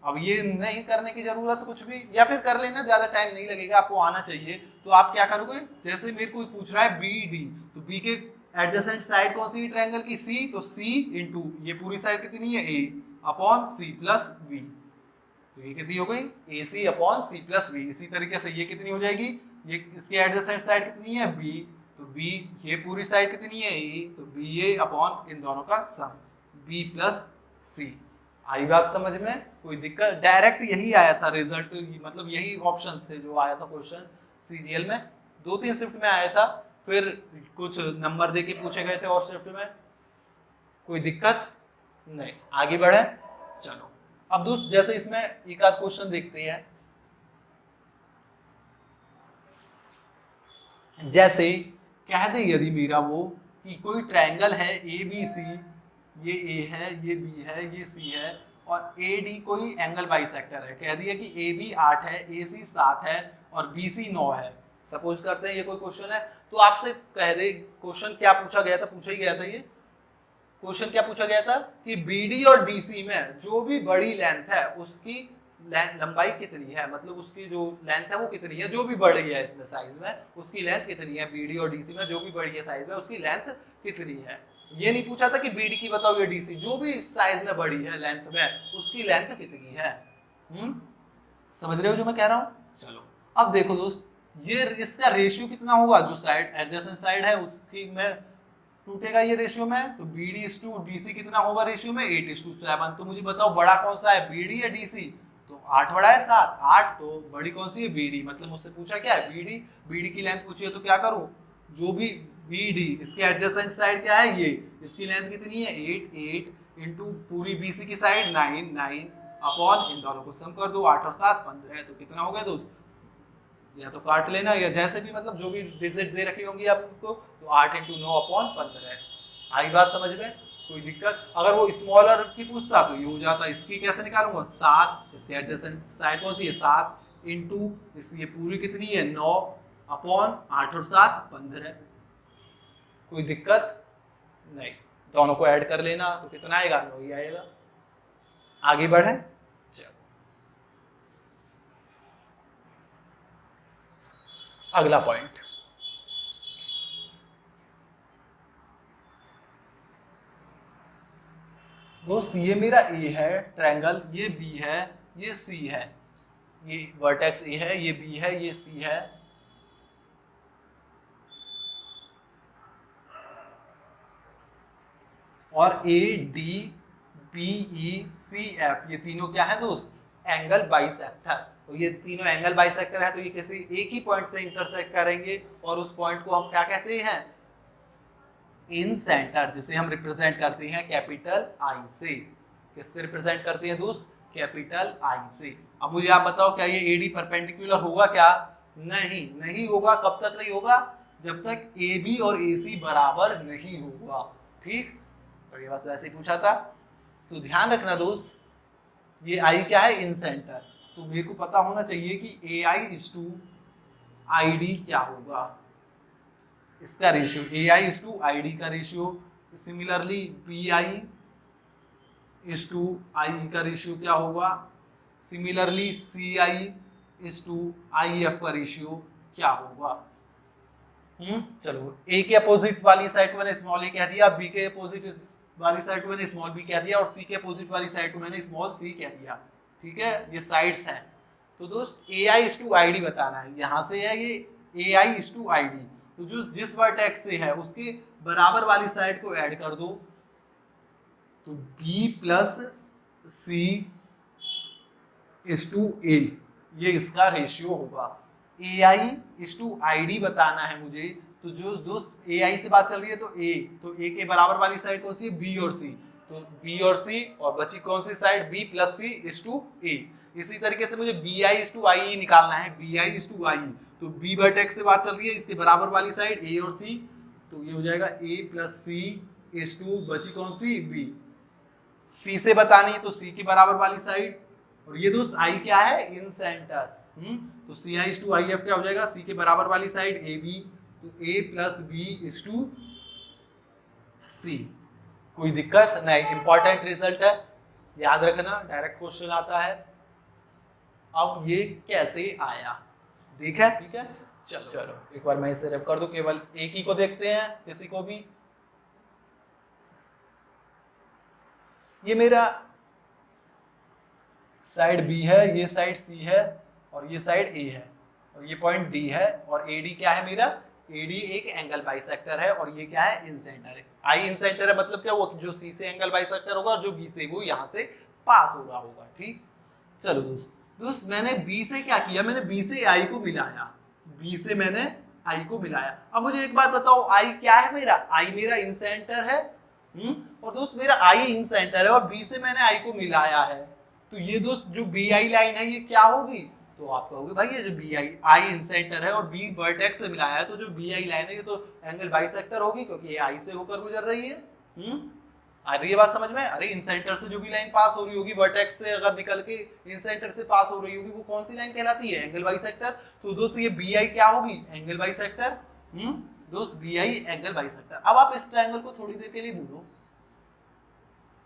अब ये नहीं करने की जरूरत कुछ भी, या फिर कर लेना, ज्यादा टाइम नहीं लगेगा, आपको आना चाहिए, तो आप क्या करोगे, जैसे मेरे को पूछ रहा है बी डी, तो बी के एडजेसेंट साइड कौन सी ट्रायंगल की सी, तो सी इंटू ये पूरी साइड कितनी है ए अपॉन सी प्लस बी, तो ये कितनी हो गई ए सी अपॉन सी प्लस बी। इसी तरीके से ये कितनी हो जाएगी, ये इसके एडजेसेंट साइड कितनी है बी, तो बी ये पूरी साइड कितनी है ए, तो बी ए अपॉन इन दोनों का सम बी प्लस सी। आई बात समझ में, कोई दिक्कत, डायरेक्ट यही आया था रिजल्ट, मतलब यही ऑप्शंस थे जो आया था क्वेश्चन सीजीएल में, 2-3 शिफ्ट में आया था, फिर कुछ नंबर देके पूछे गए थे और शिफ्ट में, कोई दिक्कत नहीं, आगे बढ़े। चलो अब दोस्त जैसे इसमें एक आध क्वेश्चन देखते हैं, जैसे कह दे यदि मेरा वो कि कोई ट्रायंगल है ए बी सी, ये ए है, ये बी है, ये सी है, और ए डी कोई एंगल बाइसेक्टर है, कह दिया कि ए बी 8 है, ए सी 7 है और बी सी 9 है, सपोज करते हैं ये कोई क्वेश्चन है, तो आपसे कह दे क्वेश्चन क्या पूछा गया था, पूछा ही गया था, ये क्वेश्चन क्या पूछा गया था कि बीडी और डीसी में जो भी बड़ी लेंथ है उसकी लंबाई कितनी है, मतलब उसकी जो लेंथ है वो कितनी है, जो भी बड़ी है इसमें साइज में उसकी लेंथ कितनी है, बीडी और डीसी में जो भी बड़ी है साइज में उसकी लेंथ कितनी है। ये नहीं पूछा था कि बीडी की बताओ या डीसी, जो भी साइज में बड़ी है लेंथ में उसकी लेंथ कितनी है। समझ रहे हो जो मैं कह रहा हूँ। चलो अब देखो दोस्त, ये इसका रेशियो कितना होगा, जो साइड एडजेसेंट साइड है उसकी में टूटेगा ये रेशियो में, तो BD इस टू DC कितना होगा रेशियो में 8:7। तो मुझे बताओ बड़ा कौन सा है, BD या DC, तो 8 बड़ा है 7, 8, तो बड़ी कौन सी है BD, मतलब मुझसे पूछा क्या है BD की लेंथ पूछी है, तो क्या करूं, जो भी BD इसके एडजेसेंट साइड क्या है ये, इसकी लेंथ कितनी है 8 इंटू पूरी BC की साइड 9 अपॉन इन दोनों को सम कर दो, 8 और 7 15 है, तो कितना हो गया दोस्त, या तो काट लेना या जैसे भी, मतलब जो भी डिजिट दे रखी होंगी आपको, तो 8 इंटू 9 अपॉन 15। आई बात समझ में, कोई दिक्कत, अगर वो स्मॉलर की पूछता तो ये हो जाता, इसकी कैसे निकालूंगा 7, इसके एडजेसेंट साइड कौन सी है 7 इंटू ये पूरी कितनी है 9 अपॉन 8 और 7 15। कोई दिक्कत नहीं, दोनों को ऐड कर लेना तो कितना आएगा 9 ही आएगा। आगे बढ़े, अगला पॉइंट, दोस्त ये मेरा ए है ट्रायंगल, ये बी है, ये सी है, ये वर्टेक्स ए है, ये बी है, ये सी है, और A D B E C F ये तीनों क्या है दोस्त, एंगल बाइसेक्टर। तो ये तीनों एंगल बाइसेक्टर है, तो ये किसी एक ही पॉइंट से इंटरसेक्ट करेंगे और उस पॉइंट को हम क्या कहते हैं, इन सेंटर, जिसे हम रिप्रेजेंट करते हैं कैपिटल आई से। किससे रिप्रेजेंट करते हैं दोस्त, कैपिटल आई से। अब मुझे आप बताओ क्या ये एडी परपेंडिकुलर होगा क्या, नहीं होगा। कब तक नहीं होगा, जब तक ए बी और ए सी बराबर नहीं होगा, ठीक। तो ये बस वैसे ही पूछा था, तो ध्यान रखना दोस्त, ये आई क्या है इन सेंटर, तो मेरे को पता होना चाहिए कि ए I is to I D क्या होगा। इसका रेशियो AI:ID का रेशियो, सिमिलरली BI:I का रेशियो क्या होगा, सिमिलरली CI:IF का रेशियो क्या होगा। चलो ए के अपोजिट वाली साइड को मैंने स्मॉल ए कह दिया, बी के अपोजिट वाली साइड को मैंने स्मॉल बी कह दिया और सी के अपोजिट वाली साइड को मैंने स्मॉल सी कह दिया। ठीक है, ये साइड्स हैं। तो दोस्त AI:ID बताना है, यहाँ से है ये AI:ID, तो जो जिस वर्टेक्स से है उसके बराबर वाली साइड को ऐड कर दो, तो B प्लस C:A ये इसका रेशियो होगा। AI:ID बताना है मुझे, तो जो दोस्त AI से बात चल रही है तो A के बराबर वाली साइड कौन सी है, B और C, तो B और C और बची कौन सी साइड, B प्लस C:A। इसी तरीके से मुझे BI:IE निकालना है, BI:IE, तो B वर्टेक्स से बात चल रही है, इसके बराबर वाली साइड A और C, तो ये हो जाएगा A प्लस C:, बची कौन सी, B। C से बतानी है तो C के बराबर वाली साइड, और ये दोस्त I क्या है, इन सेंटर, तो CI:IF क्या हो जाएगा, C के बराबर वाली साइड AB, तो A प्लस B:C। कोई दिक्कत नहीं, इंपॉर्टेंट रिजल्ट है, याद रखना, डायरेक्ट क्वेश्चन आता है। अब ये कैसे आया देखा, ठीक है। चलो एक बार मैं इसे रेफ कर दूं, केवल एक ही को देखते हैं, किसी को भी। ये मेरा साइड B है, ये साइड C है और ये साइड A है और ये पॉइंट D है, और AD क्या है मेरा, AD एक एंगल बाइसेक्टर है, और ये क्या है, इन सेंटर है। I इन सेंटर है मतलब क्या, वो जो C से एंगल बाइसेक्टर होगा और जो B से वो यहाँ से पास हो रहा होगा। ठीक, चलो दोस्त मैंने B से क्या किया, मैंने B से I को मिलाया, B से मैंने I को मिलाया। अब मुझे एक बात बताओ, I क्या है मेरा, I मेरा इन सेंटर है, और दोस्त मेरा I इन सेंटर है और B से मैंने I को मिलाया है, तो ये दोस्त जो BI लाइन है ये क्या होगी, तो आप कहोगे भाई ये जो I इन सेंटर है और B वर्टेक्स से मिलाया है, तो जो BI लाइन है ये तो एंगल बाइसेक्टर होगी, क्योंकि ये I से होकर गुजर रही है। आ रही है बात समझ में, अरे इन सेंटर से जो भी लाइन पास हो रही होगी, वर्टेक्स से अगर निकल के इन सेंटर से पास हो रही होगी, वो कौन सी लाइन कहलाती है, एंगल बाइसेक्टर। तो दोस्त ये BI क्या होगी, एंगल बाइसेक्टर। दोस्त BI एंगल बाइसेक्टर। अब आप इस ट्रायंगल को थोड़ी देर के लिए भूलो,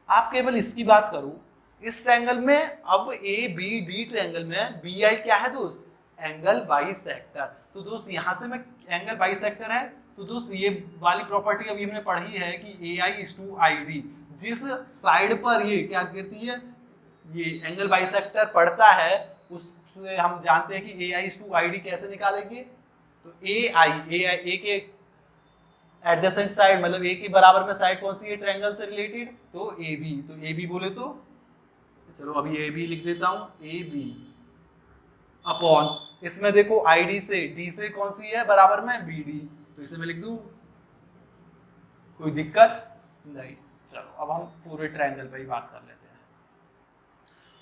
आप केवल इसकी बात करो। इस ट्रायंगल में अब ABD ट्रायंगल में BI क्या है दोस्त, एंगल बाइसेक्टर। तो दोस्त यहां से मैं एंगल बाइसेक्टर है, तो दोस्त ये वाली प्रॉपर्टी अभी हमने पढ़ी है कि AI:ID, जिस साइड पर ये क्या गिरती है, ये एंगल बाइसेक्टर पड़ता है, उससे हम जानते हैं कि AI:ID कैसे निकालेंगे, तो A के एडजेसेंट साइड, मतलब A के बराबर में साइड कौन सी है ट्रायंगल से रिलेटेड, तो AB, तो AB बोले तो चलो अभी AB लिख देता हूं, AB अपॉन, इसमें देखो ID से D से कौन सी है बराबर में, BD, तो इसे मैं लिख दूं, कोई दिक्कत नहीं। चलो अब हम पूरे ट्रायंगल पे ही बात कर लेते हैं।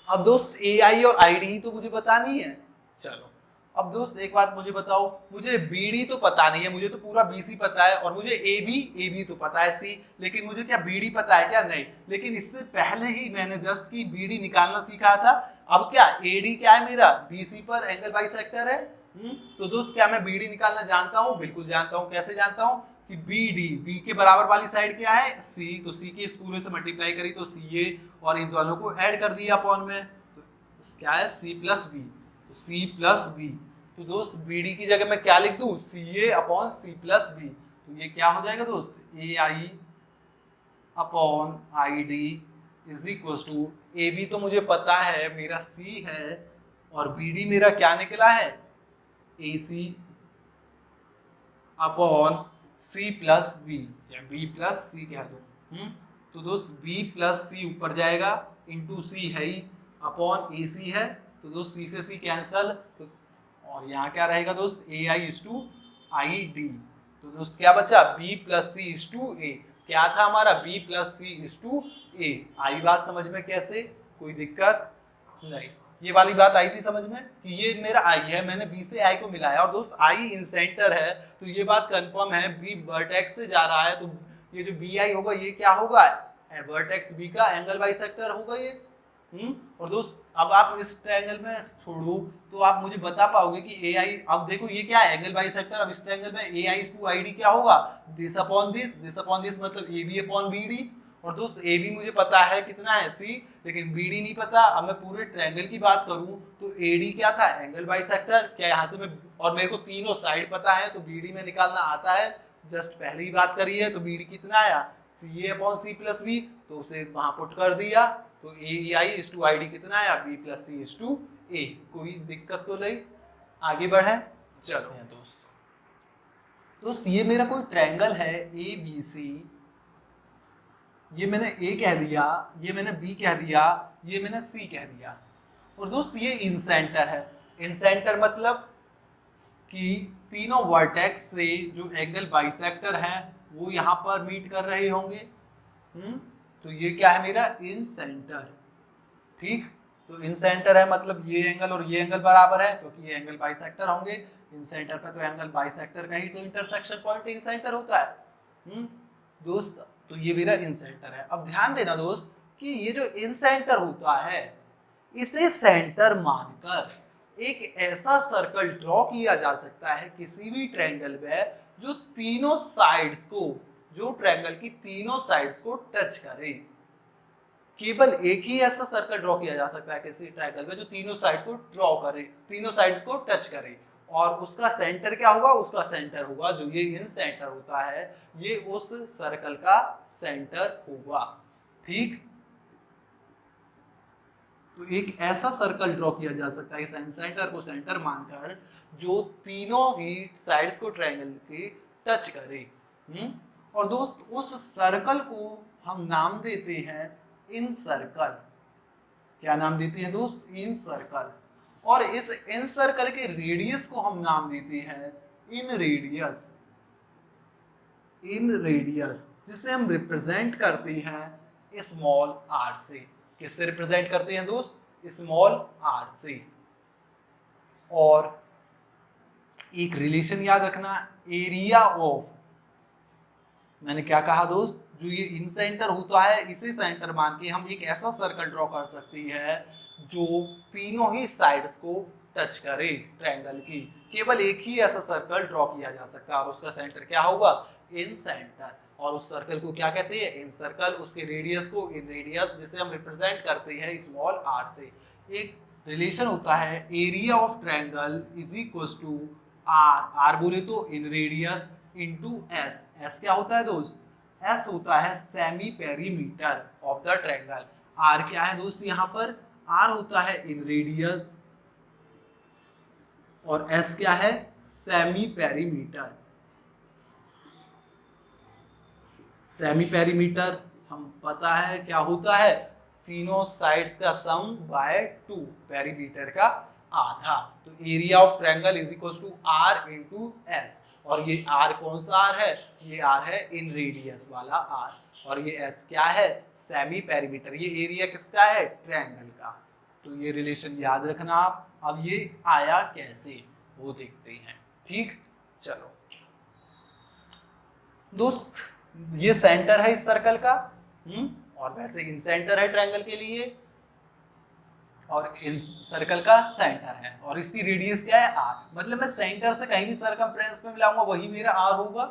अब दोस्त AI और ID तो मुझे पता नहीं है। चलो अब दोस्त एक बात मुझे बताओ, मुझे BD तो पता नहीं है, मुझे तो पूरा BC पता है, और मुझे AB तो पता है C, लेकिन मुझे क्या BD पता है क्या, नहीं। लेकिन इससे पहले ही मैंने जस्ट की BD निकालना सीखा था। अब क्या AD क्या है मेरा, BC पर एंगल बाइसेक्टर है। तो दोस्त क्या मैं BD निकालना जानता हूँ, बिल्कुल जानता हूँ। कैसे जानता हूँ कि B के बराबर वाली साइड क्या है, C, तो C के इस पूरे से मल्टीप्लाई करी तो CA, और इन दोनों को ऐड कर दिया अपॉन में, तो क्या है C प्लस B, तो C प्लस B। तो दोस्त BD की जगह मैं क्या लिख दूं, CA upon C plus B, तो ये क्या हो जाएगा दोस्त, AI अपॉन ID is equal to, AB तो मुझे पता है मेरा C है, और BD मेरा क्या निकला है, AC upon C plus B, या B प्लस C कह दो। तो दोस्त B प्लस C ऊपर जाएगा, इंटू C है ही, अपॉन AC है, तो दोस्त C से C कैंसल, तो और यहाँ क्या रहेगा दोस्त, AI:ID, तो दोस्त क्या बचा, B प्लस C:A। क्या था हमारा, B प्लस C:A। आई बात समझ में कैसे, कोई दिक्कत नहीं। ये वाली बात आई थी समझ में कि ये मेरा I है, मैंने B से I को मिलाया, और दोस्त I इन सेंटर है, तो ये बात कंफर्म है, B वर्टेक्स से जा रहा है, तो ये जो BI होगा ये क्या होगा, वर्टेक्स B का एंगल बाइसेक्टर होगा ये। और दोस्त अब आप इस ट्रायंगल में छोड़ो तो आप मुझे बता पाओगे कि ए आई, अब देखो ये क्या है, एंगल बाइसेक्टर। अब इस ट्रायंगल में ए आई टू आई डी क्या होगा, दिस अपॉन दिस मतलब A B upon B D. और दोस्त ए बी मुझे पता है कितना है सी, लेकिन बी डी नहीं पता। अब मैं पूरे ट्रायंगल की बात करूं तो ए डी क्या था, एंगल बाइसेक्टर। क्या यहाँ से मैं, और मेरे को तीनों साइड पता है तो बी डी में निकालना आता है, जस्ट पहले ही बात करी है। तो बी डी कितना आया, C A upon C plus B, तो उसे वहां पुट कर दिया। तो A I is to I D कितना आया, B plus C is to A. कोई दिक्कत तो नहीं, आगे बढ़े। चलो दोस्त ये मेरा कोई ट्रायंगल है ए बी सी, ये मैंने ए कह दिया, ये मैंने बी कह दिया, ये मैंने सी कह दिया। और दोस्त ये इन सेंटर है। इन सेंटर मतलब कि तीनों वर्टेक्स से जो एंगल बाइसेक्टर है वो यहाँ पर मीट कर रहे होंगे। तो ये क्या है मेरा इन सेंटर, ठीक। तो इन सेंटर है मतलब ये एंगल और ये एंगल बराबर है, क्योंकि ये एंगल बाइसेक्टर होंगे। इन सेंटर पे तो एंगल बाइसेक्टर का ही तो इंटरसेक्शन पॉइंट इन सेंटर होता है। दोस्त तो ये मेरा इन सेंटर है। अब ध्यान देना दोस्त कि ये जो इन सेंटर होता है इसे सेंटर मानकर एक ऐसा सर्कल ड्रॉ किया जा सकता है किसी भी ट्रायंगल में जो तीनों साइड्स को, जो ट्रायंगल की तीनों साइड्स को टच करे। केवल एक ही ऐसा सर्कल ड्रॉ किया जा सकता है किसी ट्रायंगल में जो तीनों साइड को ड्रॉ करे, तीनों साइड को टच करे। और उसका सेंटर क्या होगा, उसका सेंटर होगा जो ये इन सेंटर होता है, ये उस सर्कल का सेंटर होगा, ठीक। तो एक ऐसा सर्कल ड्रॉ किया जा सकता है इस इन सेंटर को सेंटर मानकर जो तीनों ही साइड्स को ट्रायंगल के टच करे। और दोस्त उस सर्कल को हम नाम देते हैं इन सर्कल। क्या नाम देते हैं दोस्त, इन सर्कल। और इस इन सर्कल के रेडियस को हम नाम देते हैं इन रेडियस। इन रेडियस जिसे हम रिप्रेजेंट करते हैं स्मॉल आर से। किससे रिप्रेजेंट करते हैं दोस्त, स्मॉल आर से। और एक रिलेशन याद रखना, एरिया ऑफ, मैंने क्या कहा दोस्त, जो ये इन सेंटर होता है इसे सेंटर मान के हम एक ऐसा सर्कल ड्रॉ कर सकती है जो तीनों ही साइड्स को टच करे ट्रायंगल की। केवल एक ही ऐसा सर्कल ड्रॉ किया जा सकता है और उसका सेंटर क्या होगा, इन सेंटर। और उस सर्कल को क्या कहते हैं, इन सर्कल। उसके रेडियस को इन रेडियस, जिसे हम रिप्रेजेंट करते हैं स्मॉल आर से। एक रिलेशन होता है area of triangle is equal to R, R बोले तो inradius into S. S क्या होता है दोस्त, एस होता है semi perimeter of the triangle. R क्या है दोस्त, यहाँ पर आर होता है इन रेडियस और एस क्या है, सेमी पेरीमीटर। सेमी पेरीमीटर हम पता है क्या होता है, तीनों साइड्स का सम बाय 2, पेरीमीटर का आधा। तो area of triangle is equal to R into S. और ये आर कौन सा आर है, ये आर है इन रेडियस वाला आर, और ये एस क्या है, सेमी पेरीमीटर। ये एरिया किसका है, ट्रायंगल का। तो ये रिलेशन याद रखना आप। अब ये आया कैसे वो देखते हैं, ठीक। चलो दोस्त ये सेंटर है इस सर्कल का, और वैसे इन सेंटर है ट्रायंगल के लिए, और इन सर्कल का सेंटर है, और इसकी रेडियस क्या है, आर। मतलब मैं सेंटर से कहीं भी सर्कमफ्रेंस में मिलाऊंगा वही मेरा आर होगा।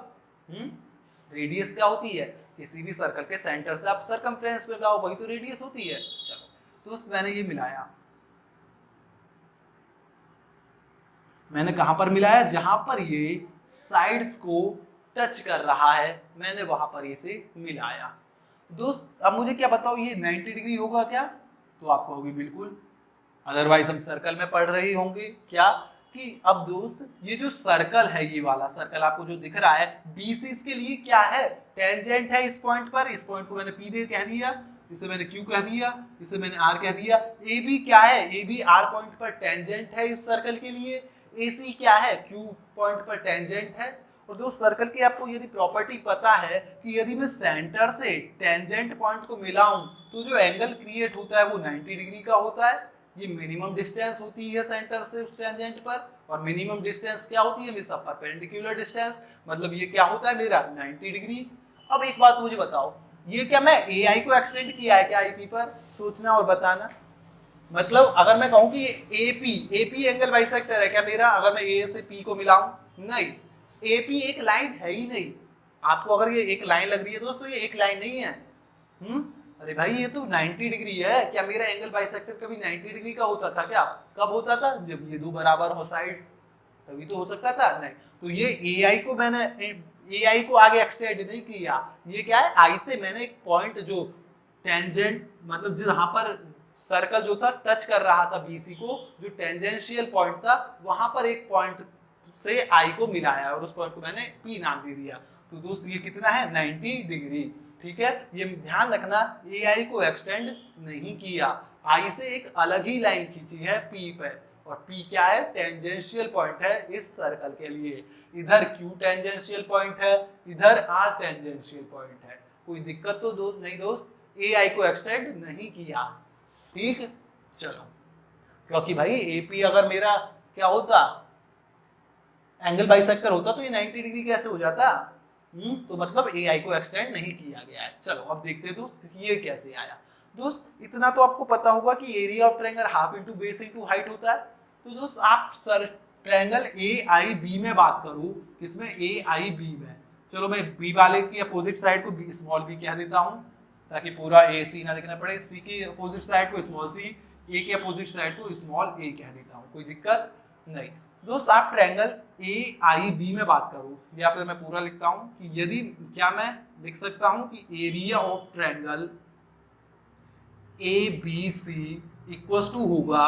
रेडियस क्या होती है, किसी भी सर्कल के सेंटर से आप सर्कमफ्रेंस में मिलाओ वही तो रेडियस होती है। चलो तो मैंने ये मिलाया, मैंने कहां पर मिलाया, जहां पर ये साइड्स को टच कर रहा है मैंने वहां पर इसे मिलाया। दोस्त अब मुझे क्या बताओ, ये 90 डिग्री होगा क्या, तो आप कहोगे बिल्कुल, अदरवाइज हम सर्कल में पढ़ रहे होंगे क्या कि अब दोस्त ये जो सर्कल है, ये वाला सर्कल आपको जो दिख रहा है बीसी, इसके लिए क्या है, टेंजेंट है इस पॉइंट पर। इस पॉइंट को मैंने पी दे कह दिया, इसे मैंने क्यू कह दिया, इसे मैंने आर कह दिया। ए बी क्या है, ए बी आर पॉइंट पर टेंजेंट है इस सर्कल के लिए। ए सी क्या है, क्यू पॉइंट पर टेंजेंट है। और दोस्त सर्कल की आपको यदि प्रॉपर्टी पता है कि यदि मैं सेंटर से टेंजेंट पॉइंट को मिलाऊं तो जो एंगल क्रिएट होता है वो 90 डिग्री का होता है। ये मिनिमम डिस्टेंस होती है सेंटर से उस टेंजेंट पर, और मिनिमम डिस्टेंस क्या होती है, हमेशा परपेंडिकुलर डिस्टेंस, मतलब ये क्या होता है मेरा 90 डिग्री। अब एक बात मुझे बताओ, ये क्या मैं एआई को एक्सटेंड किया है क्या आईपी पर, सोचना और बताना। मतलब अगर मैं कहूं कि ये एपी एंगल बाइसेक्टर है क्या मेरा, अगर मैं ए से पी को मिलाऊं, नहीं, एपी एक लाइन है ही नहीं। आपको अगर ये एक लाइन लग रही है दोस्तों, ये एक लाइन नहीं है। अरे भाई ये तो 90 डिग्री है, क्या मेरा एंगल बाइसेक्टर कभी 90 डिग्री का होता था क्या? कब होता था? जब ये दो बराबर हो साइड्स, तभी तो हो सकता था। नहीं, तो ये एआई को मैंने एआई को आगे एक्सटेंड नहीं किया, ये क्या है, आई से मैंने एक पॉइंट जो टेंजेंट, मतलब जहां पर सर्कल जो था टच कर रहा था बीसी को, जो टेंजेंशियल पॉइंट था, वहां पर एक पॉइंट से आई को मिलाया और उस पॉइंट को मैंने पी नाम दे दिया। तो दोस्त ये कितना है, 90 डिग्री। ठीक है, ये ध्यान रखना, एआई को एक्सटेंड नहीं किया, आई से एक अलग ही लाइन खींची है पी पे, और पी क्या है, टेंजेंशियल पॉइंट है इस सर्कल के लिए। इधर क्यू टेंजेंशियल पॉइंट है, इधर आर टेंजेंशियल पॉइंट है। कोई दिक्कत तो नहीं दोस्त, एआई को एक्सटेंड नहीं किया। ठीक है, चलो, क्योंकि भाई एपी अगर मेरा क्या होता, एंगल बाइसेक्टर होता, तो ये 90 डिग्री कैसे हो जाता? तो मतलब एआई को एक्सटेंड नहीं किया गया है। चलो अब देखते हैं दोस्त ये कैसे आया। दोस्त इतना तो आपको पता होगा कि area of triangle half into base into height होता है। तो दोस्त आप sir triangle A I B में बात करूं, किसमें, ए आई बी में, चलो मैं बी वाले की अपोजिट साइड को बी स्मॉल बी कह देता हूं, ताकि पूरा ए सी ना लिखना पड़े, सी की अपोजिट साइड को स्मॉल सी, ए के अपोजिट साइड को स्मॉल ए कह देता हूं, कोई दिक्कत नहीं। दोस्त आप ट्रायंगल ए आई बी में बात करो, या फिर मैं पूरा लिखता हूं कि यदि, क्या मैं लिख सकता हूं कि area of triangle A B C equal to होगा,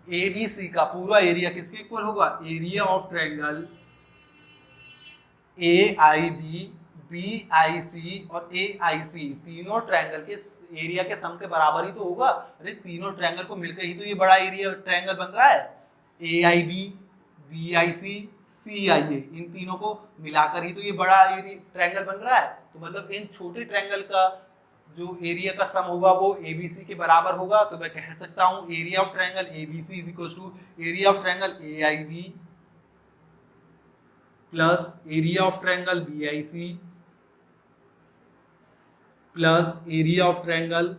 ए बी सी का पूरा एरिया किसके इक्वल होगा, area of triangle A I B, B I C और ए आई सी, तीनों ट्रायंगल के एरिया के सम के बराबर ही तो होगा। अरे तीनों ट्रायंगल को मिलकर ही तो ये बड़ा एरिया ट्रायंगल बन रहा है। ए आई बी, बी आई सी, सी आई ए, इन तीनों को मिलाकर ही तो ये बड़ा एरिया ट्रायंगल बन रहा है। तो मतलब इन छोटे ट्रायंगल का जो एरिया का सम होगा वो ए बी सी के बराबर होगा। तो मैं कह सकता हूँ area of triangle A B C is equal to area of triangle A I B plus area of triangle B I C plus area of triangle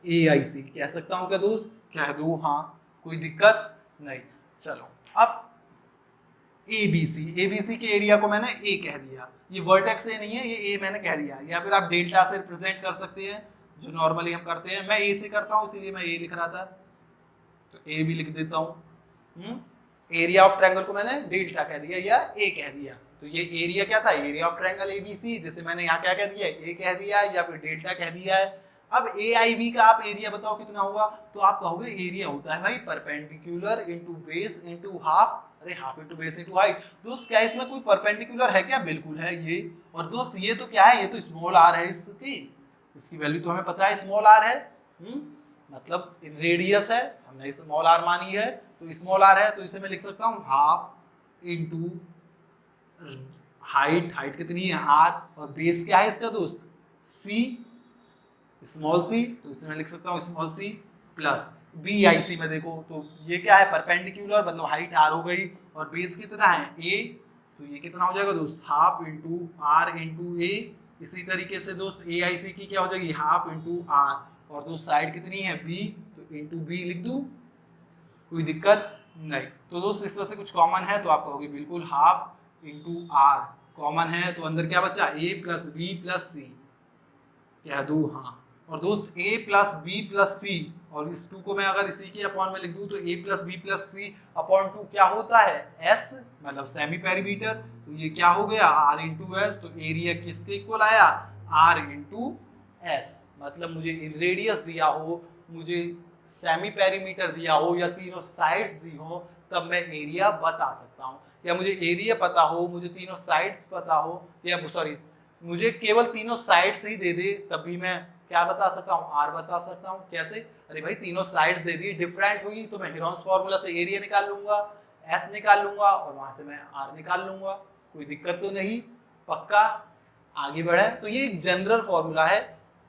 A I C. कह सकता हूं क्या दोस्त? कह दू, हाँ, कोई दिक्कत नहीं। चलो अब एबीसी के एरिया को मैंने ए कह दिया, ये वर्टेक्स ए नहीं है, ये ए मैंने कह दिया, या फिर आप डेल्टा से रिप्रेजेंट कर सकते हैं जो नॉर्मली हम करते हैं। मैं ए से करता हूँ इसीलिए मैं ए लिख रहा था, तो ए भी लिख देता हूँ। एरिया ऑफ ट्रायंगल को मैंने डेल्टा कह दिया या ए कह दिया, तो ये एरिया क्या था, एरिया ऑफ ट्रायंगल एबीसी, जैसे मैंने यहाँ क्या कह दिया, ए कह दिया या फिर डेल्टा कह दिया है। अब ए आई बी का आप एरिया बताओ कितना होगा, तो आप कहोगे एरिया होता है भाई perpendicular into base into half. अरे half into base into height. दोस्त क्या इसमें कोई परपेंडिकुलर है क्या? बिल्कुल है ये। और दोस्त ये तो क्या है, ये तो स्मॉल आर है, इसकी वैल्यू तो हमें पता है स्मॉल आर है। मतलब रेडियस है, हमने स्मॉल आर मानी है, तो स्मॉल आर है, तो इसे मैं लिख सकता हूँ हाफ इंटू हाइट कितनी है आर, और बेस क्या है इसका दोस्त सी, स्मॉल सी, तो इसे मैं लिख सकता हूँ small C plus B I C में देखो तो ये क्या है परपेंडिकुलर, मतलब हाइट आर हो गई और बेस कितना है ए, तो ये कितना हो जाएगा दोस्त हाफ इंटू आर इंटू ए। इसी तरीके से दोस्त ए आई सी की क्या हो जाएगी हाफ इंटू आर, और दोस्त साइड कितनी है बी, तो इंटू बी लिख दूं, कोई दिक्कत नहीं। तो दोस्त इसमें से कुछ कॉमन है तो आप कहोगे बिल्कुल हाफ इंटू आर कॉमन है, तो अंदर क्या बचा ए प्लस बी प्लस सी, कह दू हाँ। और दोस्त a प्लस बी प्लस सी, और इस 2 को मैं अगर इसी के अपॉन में लिख दूं तो a plus B plus C upon 2 क्या होता है s, मतलब सेमी पेरीमीटर, तो ये क्या हो गया r इंटू एस, तो एरिया किसके इक्वल आया r इंटू एस। मतलब मुझे इन रेडियस दिया हो, मुझे सेमी पेरीमीटर दिया हो या तीनों साइड्स दी हो, तब मैं एरिया बता सकता हूँ। या मुझे एरिया पता हो, मुझे तीनों साइड्स पता हो, या सॉरी मुझे केवल तीनों साइड्स ही दे दे, तब भी मैं क्या बता सकता हूँ आर बता सकता हूँ। कैसे? अरे भाई तीनों साइड्स दे दी डिफरेंट हुई तो मैं हीरोन्स फार्मूला से एरिया निकाल लूंगा, एस निकाल लूंगा और वहां से मैं आर निकाल लूंगा, कोई दिक्कत तो नहीं, पक्का आगे बढ़े। तो ये एक जनरल फॉर्मूला है,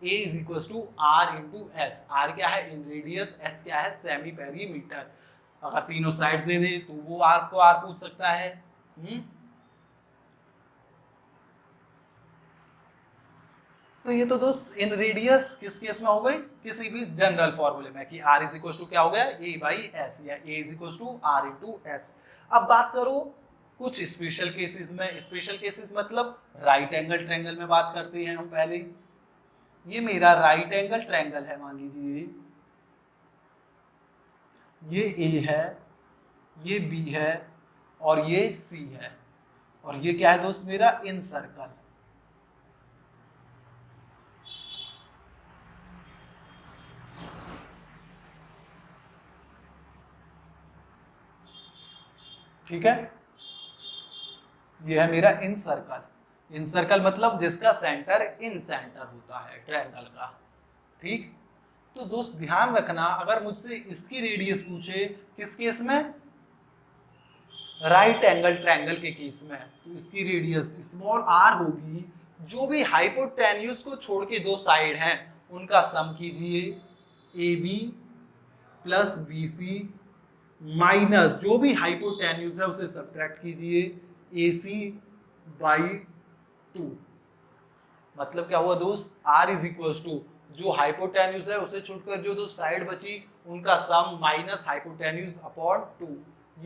A is equal to R into S. R क्या है इन रेडियस, एस क्या है सेमी पेरीमीटर। अगर तीनों साइड्स दे दे तो वो आर को आर पूछ सकता है। तो ये तो दोस्त इन रेडियस किस केस में हो गई, किसी भी जनरल फॉर्मूले में कि r इज इक्वल टू क्या हो गया a बाई एस या a is equal to r into S. अब बात करो कुछ स्पेशल केसेस में। स्पेशल केसेस मतलब राइट एंगल ट्रायंगल में बात करते हैं हम पहले। ये मेरा राइट एंगल ट्रायंगल है, मान लीजिए ये a है, ये b है और ये c है, और ये क्या है दोस्त मेरा इन सर्कल। ठीक है, ये है मेरा इन सर्कल। इन सर्कल मतलब जिसका सेंटर इन सेंटर होता है ट्रायंगल का। ठीक, तो दोस्त ध्यान रखना, अगर मुझसे इसकी रेडियस पूछे किस केस में, राइट एंगल ट्रायंगल के केस में, तो इसकी रेडियस स्मॉल r होगी। जो भी हाइपोटेन्यूज को छोड़ के दो साइड हैं उनका सम कीजिए, AB प्लस BC माइनस जो भी हाइपोटेन्यूज है उसे सब्ट्रैक्ट कीजिए AC बाई 2। मतलब क्या हुआ दोस्त, R इज इक्वल टू जो हाइपोटेन्यूज है उसे छोड़कर जो दो साइड बची उनका सम माइनस हाइपोटेन्यूज अपॉन 2।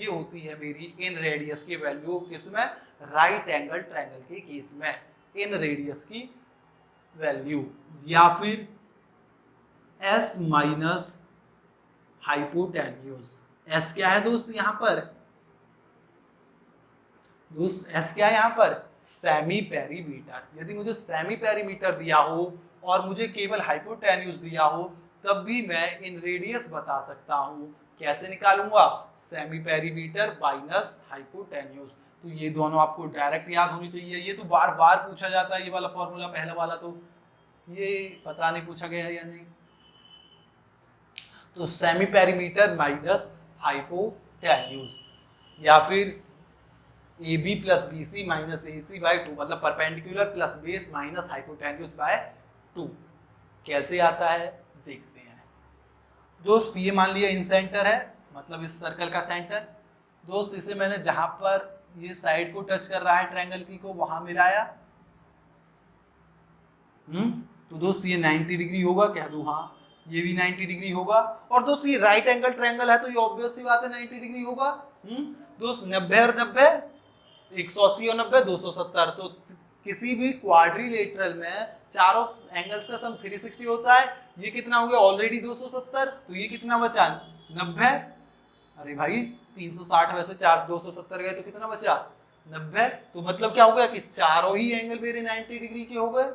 ये होती है मेरी इन रेडियस की वैल्यू किसमें, राइट एंगल ट्रायंगल के केस में इन रेडियस की वैल्यू। या फिर S माइनस हाइपोटेन्यूज। S क्या है दोस्त यहाँ पर, दोस्त S क्या है यहाँ पर, सेमी पेरीमीटर। यदि मुझे सेमी पेरीमीटर दिया हो और मुझे केवल हाइपोटेन्यूज दिया हो तब भी मैं इन रेडियस बता सकता हूँ। कैसे निकालूंगा, सेमी पेरीमीटर माइनस हाइपोटेन्यूज। तो ये दोनों आपको डायरेक्ट याद होनी चाहिए। ये तो बार बार पूछा जाता है ये वाला फॉर्मूला, पहला वाला तो ये पता नहीं पूछा गया है या नहीं। तो सेमी पेरीमीटर माइनस हाइपोटेन्यूज, या फिर AB plus BC minus AC by 2, मतलब perpendicular plus base minus hypotenuse by 2। कैसे आता है देखते हैं दोस्त। ये मान लिया इन सेंटर है, मतलब इस सर्कल का सेंटर। दोस्त इसे मैंने जहां पर ये साइड को टच कर रहा है ट्रायंगल की को वहां मिलाया। तो दोस्त ये 90 डिग्री होगा, कह दूं हाँ, ये भी 90 डिग्री होगा। और दोस्त ये राइट एंगल ट्रायंगल है तो ये ऑब्वियस सी बात है 90 डिग्री होगा। दोस्त 90 और 90 180 और 90 270। तो किसी भी क्वाड्रिलेटरल में चारों एंगल्स का सम 360 होता है। ये कितना हो गया ऑलरेडी 270, तो ये कितना बचा 90। अरे भाई 360 वैसे 270 गए तो कितना बचा 90। तो मतलब क्या हो गया कि चारों ही एंगल मेरे 90 डिग्री के हो गए।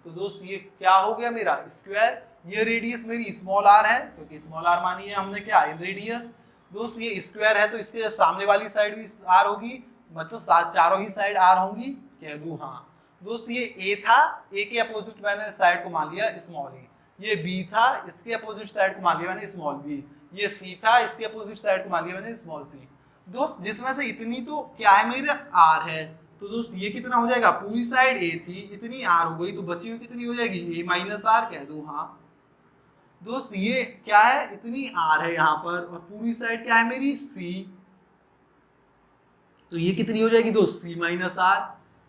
तो दोस्त ये क्या हो गया मेरा स्क्वायर। ये रेडियस मेरी स्मॉल r है क्योंकि स्मॉल r मानी है हमने क्या इन रेडियस। दोस्त ये स्क्वायर है तो इसके सामने वाली साइड भी r होगी, मतलब चारों ही साइड r होंगी, कह दूं हाँ। दोस्त ये a था, a के अपोजिट मैंने साइड को मान लिया स्मॉल a। ये b था, इसके अपोजिट साइड को मान लिया मैंने स्मॉल b। ये c था, इसके अपोजिट साइड को मान लिया मैंने स्मॉल c। दोस्त जिसमें से इतनी तो क्या है मेरे r है, तो दोस्त ये कितना हो जाएगा, पूरी साइड a थी इतनी r हो गई, तो बची हुई कितनी हो जाएगी a माइनस r, कह दूं हाँ। दोस्त ये क्या है इतनी r है यहाँ पर और पूरी साइड क्या है मेरी c, तो ये कितनी हो जाएगी दोस्त c माइनस r,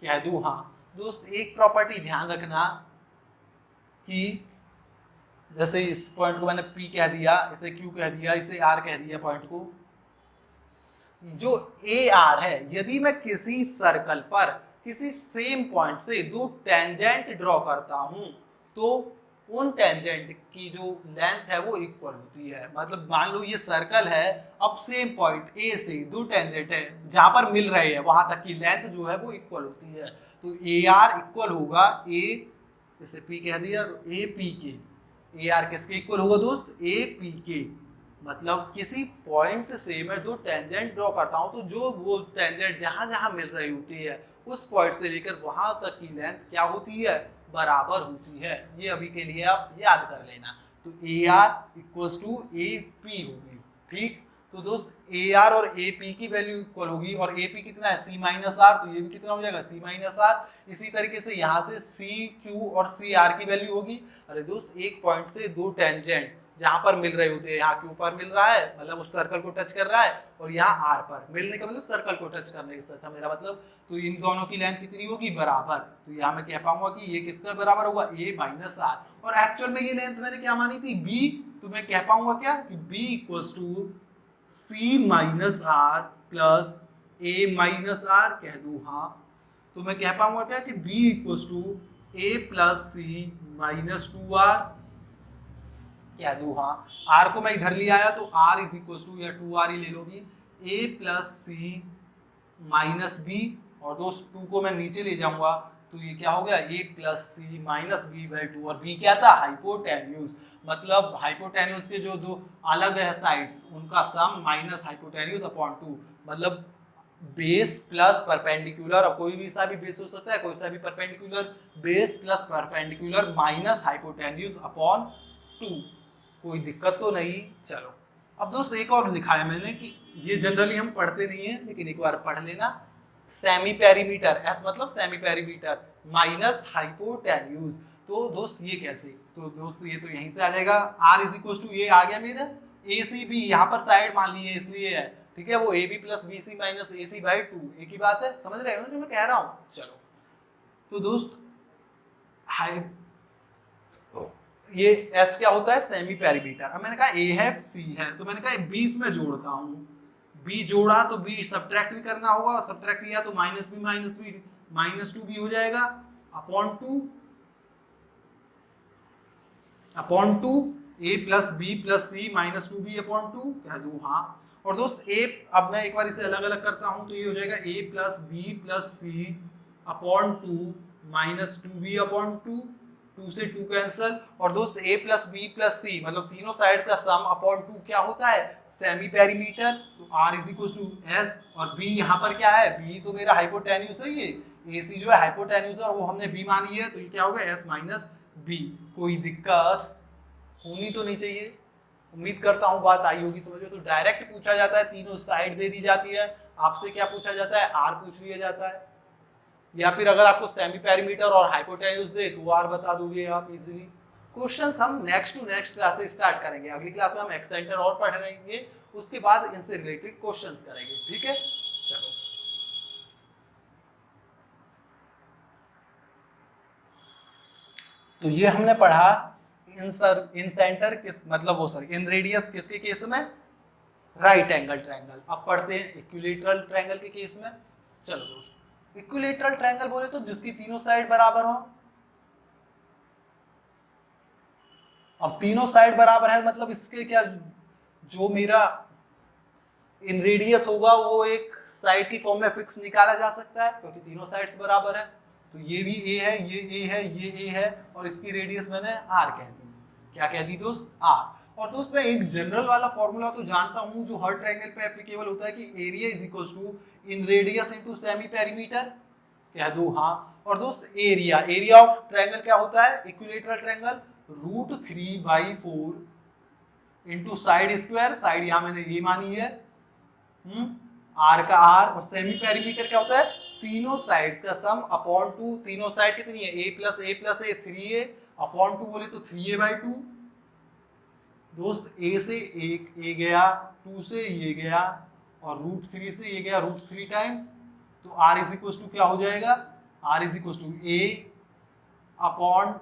कह दूं हाँ। दोस्त एक प्रॉपर्टी ध्यान रखना कि जैसे इस पॉइंट को मैंने P कह दिया, इसे Q कह दिया, इसे R कह दिया पॉइंट को। जो AR है, यदि मैं किसी सर्कल पर किसी सेम पॉइंट से दो टेंजेंट ड्रॉ करता हूं तो उन टेंजेंट की जो लेंथ है वो इक्वल होती है। मतलब मान लो ये सर्कल है, अब सेम पॉइंट A से दो टेंजेंट है जहां पर मिल रहे हैं वहां तक की लेंथ जो है वो इक्वल होती है। तो AR इक्वल होगा A, जैसे P कह दिया, AP के। AR किसके इक्वल होगा दोस्त, AP के। मतलब किसी पॉइंट से मैं दो टेंजेंट ड्रॉ करता हूं तो जो वो टेंजेंट जहां जहां मिल रही होती है उस पॉइंट से लेकर वहां तक की लेंथ क्या होती है, बराबर होती है। ये अभी के लिए आप याद कर लेना। तो AR इक्वल्स टू AP होगी। ठीक, तो दोस्त AR और AP की वैल्यू इक्वल होगी और AP कितना है C माइनस R, तो ये भी कितना हो जाएगा C माइनस R। इसी तरीके से यहाँ से CQ और CR की वैल्यू होगी। अरे दोस्त एक पॉइंट से दो टेंजेंट जहां पर मिल रहे होते हैं, यहाँ Q पर मिल रहा है मतलब उस सर्कल को टच कर रहा है, और यहाँ R पर मिलने का मतलब सर्कल को टच करने का मेरा मतलब, तो इन दोनों की लेंथ कितनी होगी, बराबर। तो यहाँ मैं कह पाऊंगा कि ये किसका बराबर होगा, A माइनस R। और एक्चुअल में ये लेंथ मैंने क्या मानी थी, B, तो मैं कह पाऊंगा क्या कि B equals to C minus R plus A minus R, कह दूं हाँ। तो मैं कह पाऊंगा क्या कि B equals to A plus C minus 2R, कह दूं हाँ। R को मैं इधर ले आया तो R इज इक्वल्स टू, या 2R ही ले लो भी, A plus C minus B, और दोस्त 2 को मैं नीचे ले जाऊंगा तो ये क्या हो गया, A plus C minus B by 2, और B क्या था, हाइपोटेन्यूज, मतलब हाइपोटेन्यूज के जो दो अलग है साइड्स उनका सम माइनस हाइपोटेन्यूज अपॉन 2, मतलब बेस प्लस परपेंडिकुलर, अब कोई भी सा भी बेस हो सकता है, कोई सा भी perpendicular, base plus perpendicular minus hypotenuse upon 2, कोई दिक्कत तो नहीं। चलो अब दोस्त एक और लिखा है मैंने कि ये जनरली हम पढ़ते नहीं है लेकिन एक बार पढ़ लेना, सेमी पेरीमीटर, एस मतलब सेमी पेरीमीटर माइनस हाइपोटेन्यूज। तो दोस्त ये कैसे, तो दोस्त ये तो यहीं से आ जाएगा, R इज इक्वल टू, ये आ गया मेरा ए सी बी, यहाँ पर साइड मान ली है इसलिए है, ठीक है, वो A B plus B C minus A C by 2, एक ही बात है, समझ रहे हो जो मैं कह रहा हूँ। चलो तो दोस्त हाई, ये S क्या होता है, सेमी पेरीमीटर। अब मैंने कहा A है C है, तो मैंने कहा 20 में जोड़ता हूँ, B जोड़ा तो B सब्ट्रैक्ट भी करना होगा, सब्ट्रैक्ट किया तो माइनस बी माइनस 2 भी हो जाएगा, upon two A plus B plus C minus 2B upon 2, कह दूँ हाँ। और दोस्त A, अब मैं एक बार इसे अलग अलग करता हूँ तो ये हो जाएगा A plus B plus C upon 2 minus 2B upon 2, 2 से 2 कैंसल, और दोस्त A प्लस बी प्लस सी मतलब तीनों साइड का सम अपॉन 2 क्या होता है, सेमी पेरीमीटर, तो R is equal to S, और B यहाँ पर क्या है, B तो मेरा हाइपोटेन्यूज है, ये AC जो है हाइपोटेन्यूज और वो हमने B मानी है, तो ये क्या होगा S माइनस B। कोई दिक्कत होनी तो नहीं चाहिए, उम्मीद करता हूँ बात आई होगी समझ में। तो डायरेक्ट पूछा जाता है, तीनों साइड दे दी जाती है, आपसे क्या पूछा जाता है, R पूछ लिया जाता है, या फिर अगर आपको सेमी पेरीमीटर और हाइपोटेन्यूज दे तो R बता दोगे आप इजीली। क्वेश्चंस हम नेक्स्ट टू नेक्स्ट क्लास से स्टार्ट करेंगे, अगली क्लास में हम एक्सेंटर और पढ़ रहेंगे, उसके बाद इनसे रिलेटेड क्वेश्चंस करेंगे, ठीक है। चलो तो ये हमने पढ़ा इन सेंटर किस मतलब वो सॉरी इन रेडियस किसके केस में, राइट एंगल ट्रायंगल। अब पढ़ते हैं इक्विलैटरल ट्रायंगल के केस में। चलो दोस्तों, इक्विलैटरल ट्रायंगल बोले तो जिसकी तीनों साइड बराबर हो। अब तीनों साइड बराबर है मतलब इसके क्या, जो मेरा इन रेडियस होगा वो एक साइड की फॉर्म में फिक्स निकाला जा सकता है क्योंकि तीनों साइड्स बराबर है। तो ये भी A है, ये A है, ये A है, और इसकी रेडियस मैंने R कह दी। क्या कह दी दोस्त, R। और दोस्त मैं एक जनरल वाला फॉर्मूला तो जानता हूँ जो हर ट्रायंगल पे एप्लीकेबल होता है कि area is equal to inradius into semi perimeter, कह दूं हाँ। और दोस्त एरिया ऑफ ट्रायंगल क्या होता है, equilateral triangle √3/4 into side square, side यहाँ मैंने ये मानी है, R का R, और सेमी पेरीमीटर क्या होता है, तीनों साइड्स का सम अपॉन 2, तीनों साइड कितनी है, A plus A plus A 3A upon 2 बोले तो 3A/2। दोस्त A से एक A गया, 2 से ये गया, और √3 से ये गया √3 टाइम्स, तो R इज इक्वल टू क्या हो जाएगा, R is equal to A upon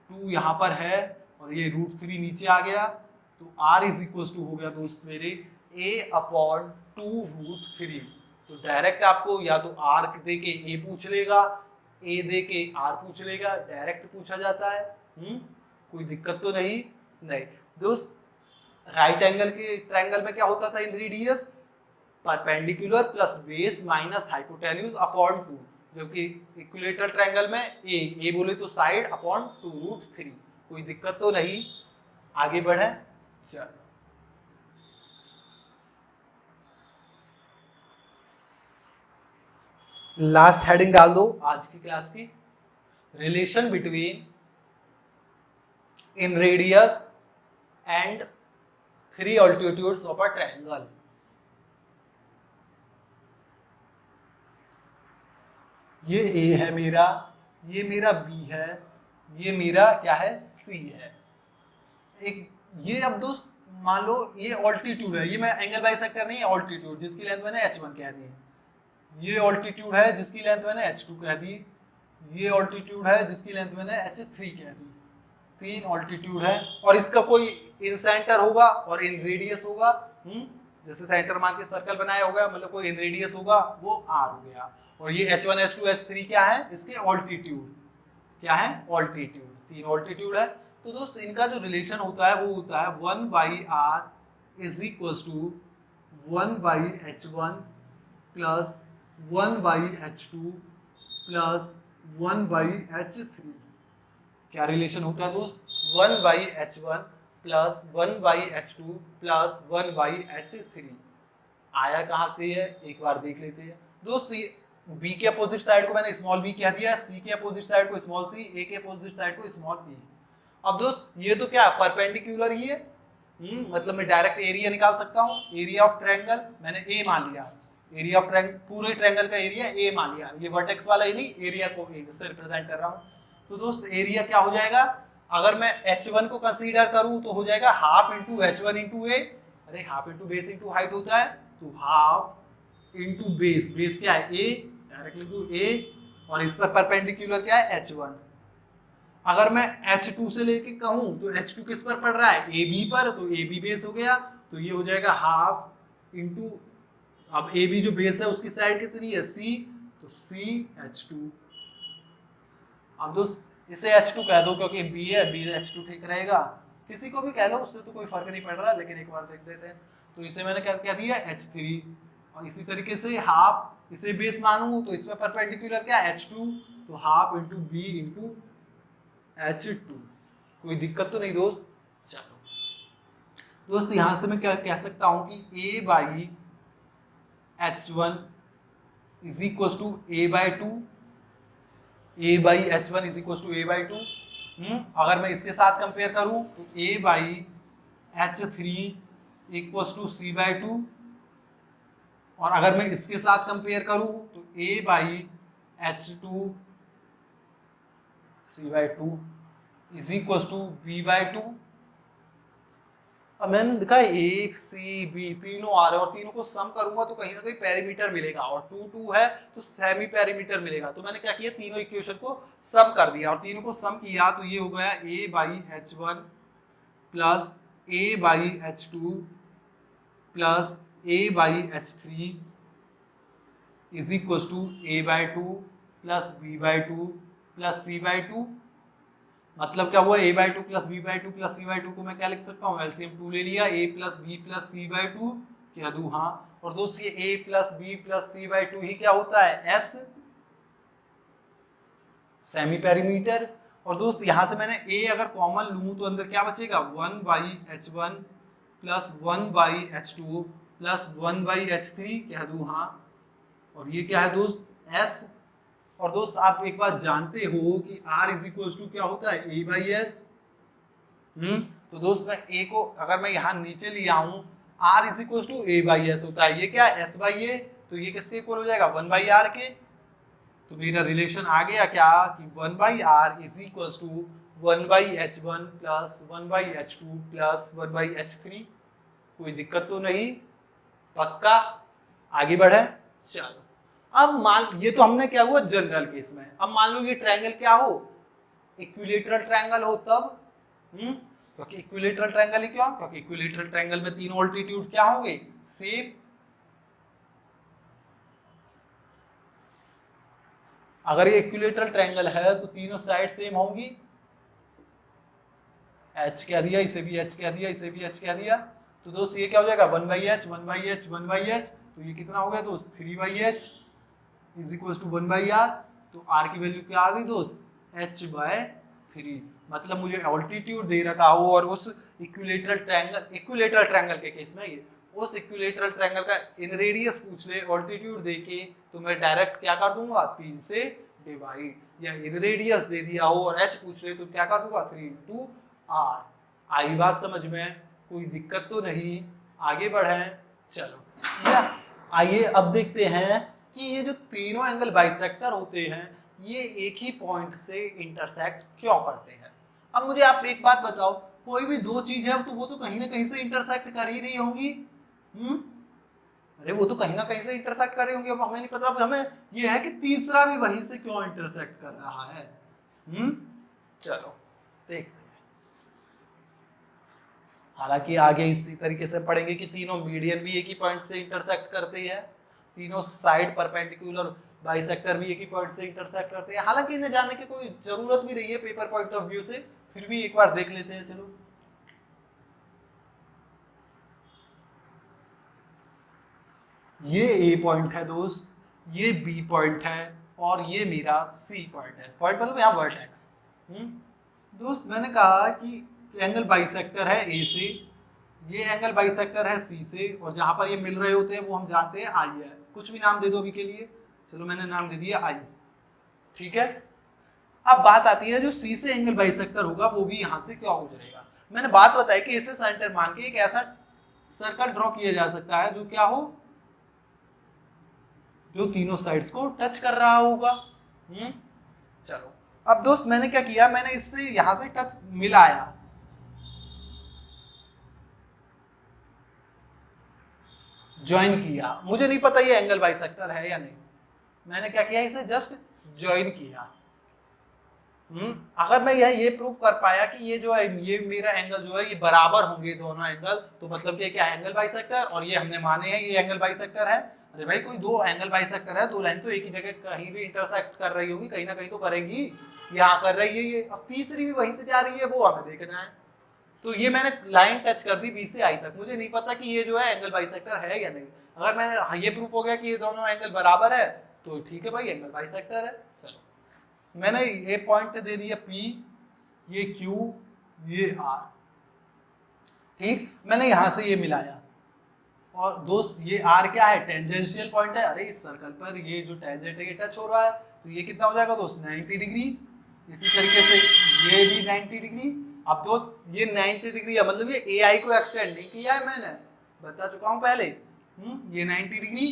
2 यहाँ पर है, और ये √3 नीचे आ गया, तो R इज इक्वल टू हो गया दोस्त मेरे A अपॉन 2√3। तो डायरेक्ट आपको या तो R दे के A पूछ लेगा, A दे के R पूछ लेगा, डायरेक्ट पूछा जाता है, कोई दिक्कत तो नहीं दोस्त। राइट एंगल के ट्रायंगल में क्या होता था, इन radius perpendicular plus base minus hypotenuse upon 2, जबकि इक्विलैटरल ट्रायंगल में ए बोले तो साइड अपॉन 2√3। कोई दिक्कत तो नहीं, आगे बढ़े। चलो लास्ट हेडिंग डाल दो आज की क्लास की, relation between in radius and 3 altitudes of a triangle. ये A है मेरा, ये मेरा B है, ये मेरा क्या है C है। एक ये अब दोस्त मान लो ये ऑल्टीट्यूड है, ये मैं एंगल बाइसेक्टर नहीं है, ऑल्टीट्यूड जिसकी लेंथ मैंने h1 कह दी, ये ऑल्टीट्यूड है जिसकी लेंथ मैंने h2 कह दी, ये ऑल्टीट्यूड है जिसकी लेंथ मैंने h3 कह दी। 3 ऑल्टीट्यूड है और इसका कोई इन सेंटर होगा और इन रेडियस होगा। जैसे सेंटर मान के सर्कल बनाया होगा, मतलब कोई इन रेडियस होगा, वो r हो गया। और ये h1 h2 h3 क्या है, इसके ऑल्टीट्यूड, क्या है, ऑल्टीट्यूड। 3 ऑल्टीट्यूड है। तो दोस्त इनका जो रिलेशन होता है वो होता है 1/r is equal to 1/h1 plus 1/h2 plus 1/h3। क्या रिलेशन होता है दोस्त, 1/h1 plus 1/h2 plus 1/h3। आया कहाँ से है, एक बार देख लेते हैं दोस्त। ये b के अपोजिट साइड को मैंने स्मॉल b कह दिया, c के अपोजिट साइड को स्मॉल c, a के अपोजिट साइड को स्मॉल e। अब दोस्त ये तो क्या परपेंडिकुलर ही है, मतलब मैं डायरेक्ट एरिया निकाल सकता हूँ। एरिया ऑफ ट्रायंगल मैंने a मान लिया, एरिया ऑफ ट्रायंगल, पूरे ट्रायंगल का एरिया a मान लिया। ये वर्टेक्स वाला ही नहीं, एरिया को a से रिप्रेजेंट कर रहा हूँ। तो दोस्त एरिया क्या हो जाएगा, अगर मैं h1 को कंसीडर करूँ तो हो जाएगा half into h1 into a। अरे half into base into height होता है, तो हाफ इंटू बेस, बेस क्या है a, डायरेक्ट लिख दूं a, और इस पर परपेंडिकुलर क्या है h1। अगर मैं h2 से लेके कहूं तो h2 किस पर पड़ रहा है, ab पर, तो ab बेस हो गया, तो ये हो जाएगा हाफ इंटू, अब ab जो बेस है उसकी साइड कितनी है c, तो c h2। अब दोस्त इसे h2 कह दो क्योंकि b है, b h2 ठीक रहेगा, किसी को भी कह लो, उससे तो कोई फर्क नहीं पड़ रहा, लेकिन एक बार देख लेते हैं। तो इसे मैंने क्या कह दिया h3, और इसी तरीके से हाफ इसे बेस मानूं तो इसमें परपेंडिकुलर क्या h2, तो half into B into h2। कोई दिक्कत तो नहीं दोस्त। चलो दोस्त यहां से मैं क्या कह सकता हूं कि a/h1 is equal to a/2, a/h1 is equal to a/2। अगर मैं इसके साथ कंपेयर करूं तो a/h3 इक्वल टू c/2, और अगर मैं इसके साथ कंपेयर करूं तो a/h2 c/2 is equal to b/2। अब मैंने दिखा a c b तीनों आ रहे हैं और तीनों को सम करूंगा तो कहीं ना कहीं पेरीमीटर मिलेगा, और 2 2 है तो सेमी पेरीमीटर मिलेगा। तो मैंने क्या किया, तीनों इक्वेशन को सम कर दिया, और तीनों को सम किया तो ये हो गया a/h1 plus a/h2 plus a/h3 is equal to a/2 plus b/2 plus c/2। मतलब क्या हुआ, a/2 plus b/2 plus c/2 को मैं क्या लिख सकता हूँ, एलसीएम 2 ले लिया, a plus b plus c/2 क्या दूं, हाँ। और दोस्त ये a plus b plus c/2 ही क्या होता है, s, सेमी पेरीमीटर। और दोस्त यहां से मैंने a अगर कॉमन लूं तो अंदर क्या बचेगा, 1/h1 plus 1/h2 plus 1/h3 क्या दूं, हाँ। और ये क्या है दोस्त, s। और दोस्त आप एक बात जानते हो कि r इज इक्वल टू क्या होता है, a/s। तो दोस्त मैं a को अगर मैं यहाँ नीचे ले आऊं, r is equal to a/s होता है, ये क्या है s/a, तो ये किसके इक्वल हो जाएगा, 1/r के। तो मेरा रिलेशन आ गया क्या कि 1/r is equal to 1/h1 plus 1/h2 plus 1/h3। कोई दिक्कत तो नहीं, पक्का, आगे बढ़े। चलो अब मान, ये तो हमने क्या हुआ जनरल केस में। अब मान लो ये ट्रायंगल क्या हो, इक्विलेटरल ट्रायंगल हो, तब क्योंकि इक्विलेटरल ट्रायंगल ही क्यों, क्योंकि इक्विलेटरल ट्रायंगल में तीनों ऑल्टीट्यूड क्या होंगे, सेम। अगर ये इक्विलेटरल ट्रायंगल है तो तीनों साइड सेम होंगी। h कह दिया, इसे भी h कह दिया, इसे भी h कह दिया। तो दोस्त ये क्या हो जाएगा, 1/h 1/h 1/h, तो ये कितना हो गया दोस्त, 3/h is equal to 1/r। तो r की वैल्यू क्या आ गई दोस्त, h/3। मतलब मुझे ऑल्टीट्यूड दे रखा हो और उस इक्विलेटरल ट्रायंगल के केस में ये उस इक्विलेटरल ट्रायंगल का इन रेडियस पूछ ले ऑल्टीट्यूड देके, तो मैं डायरेक्ट क्या कर दूंगा, 3 से डिवाइड, या इन रेडियस दे दिया हो और h पूछ ले तो क्या कर दूंगा, 3 into r। आई बात समझ में, कोई दिक्कत तो नहीं, आगे बढ़े। चलो या आइए अब देखते हैं कि ये जो तीनों एंगल बाइसेक्टर होते हैं ये एक ही पॉइंट से इंटरसेक्ट क्यों करते हैं। अब मुझे आप एक बात बताओ, कोई भी दो चीज है तो वो तो कहीं ना कहीं से इंटरसेक्ट कर ही रही होंगी। अरे वो तो कहीं ना कहीं से इंटरसेक्ट कर रही होंगी। अब हमें नहीं पता, अब हमें ये है कि तीसरा भी वहीं से क्यों इंटरसेक्ट कर रहा है। चलो देखते हैं। हालांकि आगे इसी तरीके से पढ़ेंगे कि तीनों मीडियन भी एक ही पॉइंट से इंटरसेक्ट करते हैं, तीनों साइड परपेंडिकुलर बाइसेक्टर भी एक ही पॉइंट से इंटरसेक्ट करते हैं। हालांकि इन्हें जानने की कोई जरूरत भी नहीं है पेपर पॉइंट ऑफ व्यू से, फिर भी एक बार देख लेते हैं। चलो ये ए पॉइंट है दोस्त, ये बी पॉइंट है और ये मेरा सी पॉइंट है। पॉइंट मतलब यहाँ वर्टेक्स। दोस्त मैंने कहा कि एंगल बाइसेक्टर है ए से, ये एंगल बाइसेक्टर है सी से, और जहां पर ये मिल रहे होते हैं वो हम जानते हैं आई है। कुछ भी नाम दे दो अभी के लिए। चलो मैंने नाम दे दिया आई। ठीक है, अब बात आती है जो सी से एंगल बाइसेक्टर होगा वो भी यहां से क्या गुजरेगा। मैंने बात बताई कि इसे सेंटर मान के एक ऐसा सर्कल ड्रॉ किया जा सकता है जो क्या हो, जो तीनों साइड्स को टच कर रहा होगा। चलो अब दोस्त मैंने क्या किया, मैंने इससे यहां से टच मिलाया, ज्वाइन किया। मुझे नहीं पता ये एंगल बाइसेक्टर है या नहीं, मैंने क्या किया, इसे जस्ट ज्वाइन किया। अगर मैं ये प्रूव कर पाया कि ये जो है ये मेरा एंगल जो है ये बराबर होंगे दोनों एंगल, तो मतलब ये क्या एंगल बाइसेक्टर, और ये हमने माने हैं ये एंगल बाइसेक्टर है। अरे भाई कोई दो एंगल बाइसेक्टर है, दो लाइन तो एक ही जगह कहीं भी इंटरसेक्ट कर रही होगी, कहीं ना कहीं तो करेगी, यहाँ कर रही है ये, अब तीसरी भी वहीं से जा रही है, वो हमें देखना है। तो ये मैंने लाइन टच कर दी बी से आई तक, मुझे नहीं पता कि ये जो है एंगल बाइसेक्टर है या नहीं। अगर मैंने ये प्रूफ हो गया कि ये दोनों एंगल बराबर है तो ठीक है भाई एंगल बाइसेक्टर है। चलो मैंने ये पॉइंट दे दिया P, ये Q, ये R। ठीक, मैंने यहां से ये मिलाया, और दोस्त ये R क्या है, टेंजेंशियल पॉइंट है। अरे इस सर्कल पर ये जो टेंजेंट है ये टच हो रहा है, तो ये कितना हो जाएगा दोस्त, 90 डिग्री। इसी तरीके से ये भी 90 डिग्री। अब दोस्त ये 90 डिग्री है, मतलब ये AI को एक्सटेंड नहीं किया है, मैंने बता चुका हूं पहले। ये 90 डिग्री।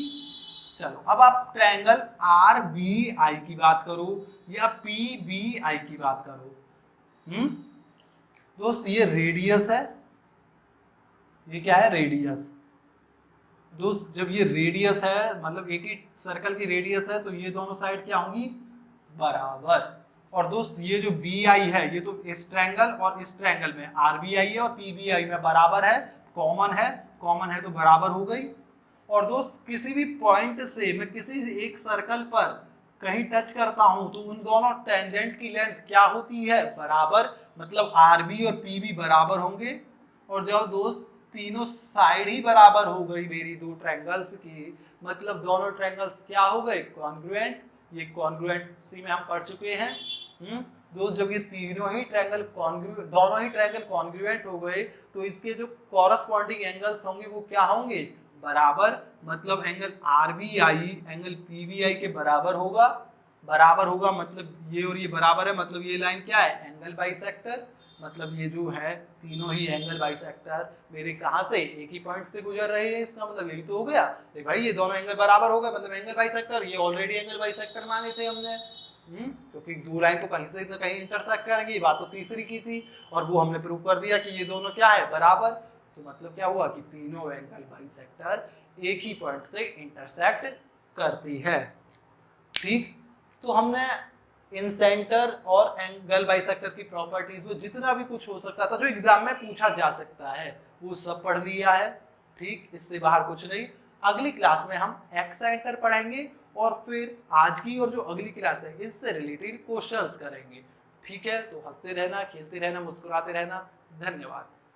चलो अब आप ट्रायंगल RBI की बात करो या PBI की बात करो। दोस्त ये रेडियस है, ये क्या है, रेडियस। दोस्त जब ये रेडियस है, मतलब एक ही सर्कल की रेडियस है, तो ये दोनों साइड क्या होंगी, बराबर। और दोस्त ये जो BI है, ये तो इस ट्रायंगल और इस ट्रायंगल में RBI है और PBI में बराबर है, कॉमन है, कॉमन है तो बराबर हो गई। और दोस्त किसी भी पॉइंट से मैं किसी एक सर्कल पर कहीं टच करता हूं तो उन दोनों टेंजेंट की लेंथ क्या होती है, बराबर, मतलब RB और PB बराबर होंगे। और जब दोस्त तीनों साइड ही बराबर हो गई मेरी दो ट्रायंगल्स की, मतलब दोनों ट्रायंगल्स क्या हो गए, कॉन्ग्रुएंट। ये कॉन्ग्रुएंसी में हम पढ़ चुके हैं। दोस्त जब ये तीनों ही ट्रायंगल दोनों ही ट्रायंगल कॉन्ग्रुएंट हो गए तो इसके जो कॉरस्पॉन्डिंग एंगल्स होंगे वो क्या होंगे, बराबर। मतलब एंगल RBI एंगल PBI के बराबर होगा, बराबर होगा, मतलब ये और ये बराबर है, मतलब ये लाइन क्या है, एंगल बाइसेक्टर। मतलब ये जो है तीनों ही एंगल बाइसेक्टर मेरे कहां से, एक ही पॉइंट से गुजर रहे हैं, इसका मतलब यही तो हो गया। भाई ये दोनों एंगल बराबर हो गए, मतलब एंगल बाइसेक्टर, ये ऑलरेडी एंगल बाइसेक्टर माने थे हमने। क्योंकि दो लाइन तो कहीं से न कहीं इंटरसेक्ट करेंगे, ये बात तो तीसरी की थी, और वो हमने प्रूव कर दिया कि ये दोनों क्या है, बराबर। तो मतलब क्या हुआ कि तीनों एंगल बाइसेक्टर एक ही पॉइंट से इंटरसेक्ट करती है। ठीक, तो हमने इन सेंटर और एंगल बाइसेक्टर की प्रॉपर्टीज में जितना भी कुछ हो सकता था जो एग्जाम में पूछा जा सकता है वो सब पढ़ लिया है। ठीक, इससे बाहर कुछ नहीं। अगली क्लास में हम एक्स सेंटर पढ़ेंगे और फिर आज की और जो अगली क्लास है इससे रिलेटेड क्वेश्चंस करेंगे। ठीक है, तो हंसते रहना, खेलते रहना, मुस्कुराते रहना। धन्यवाद।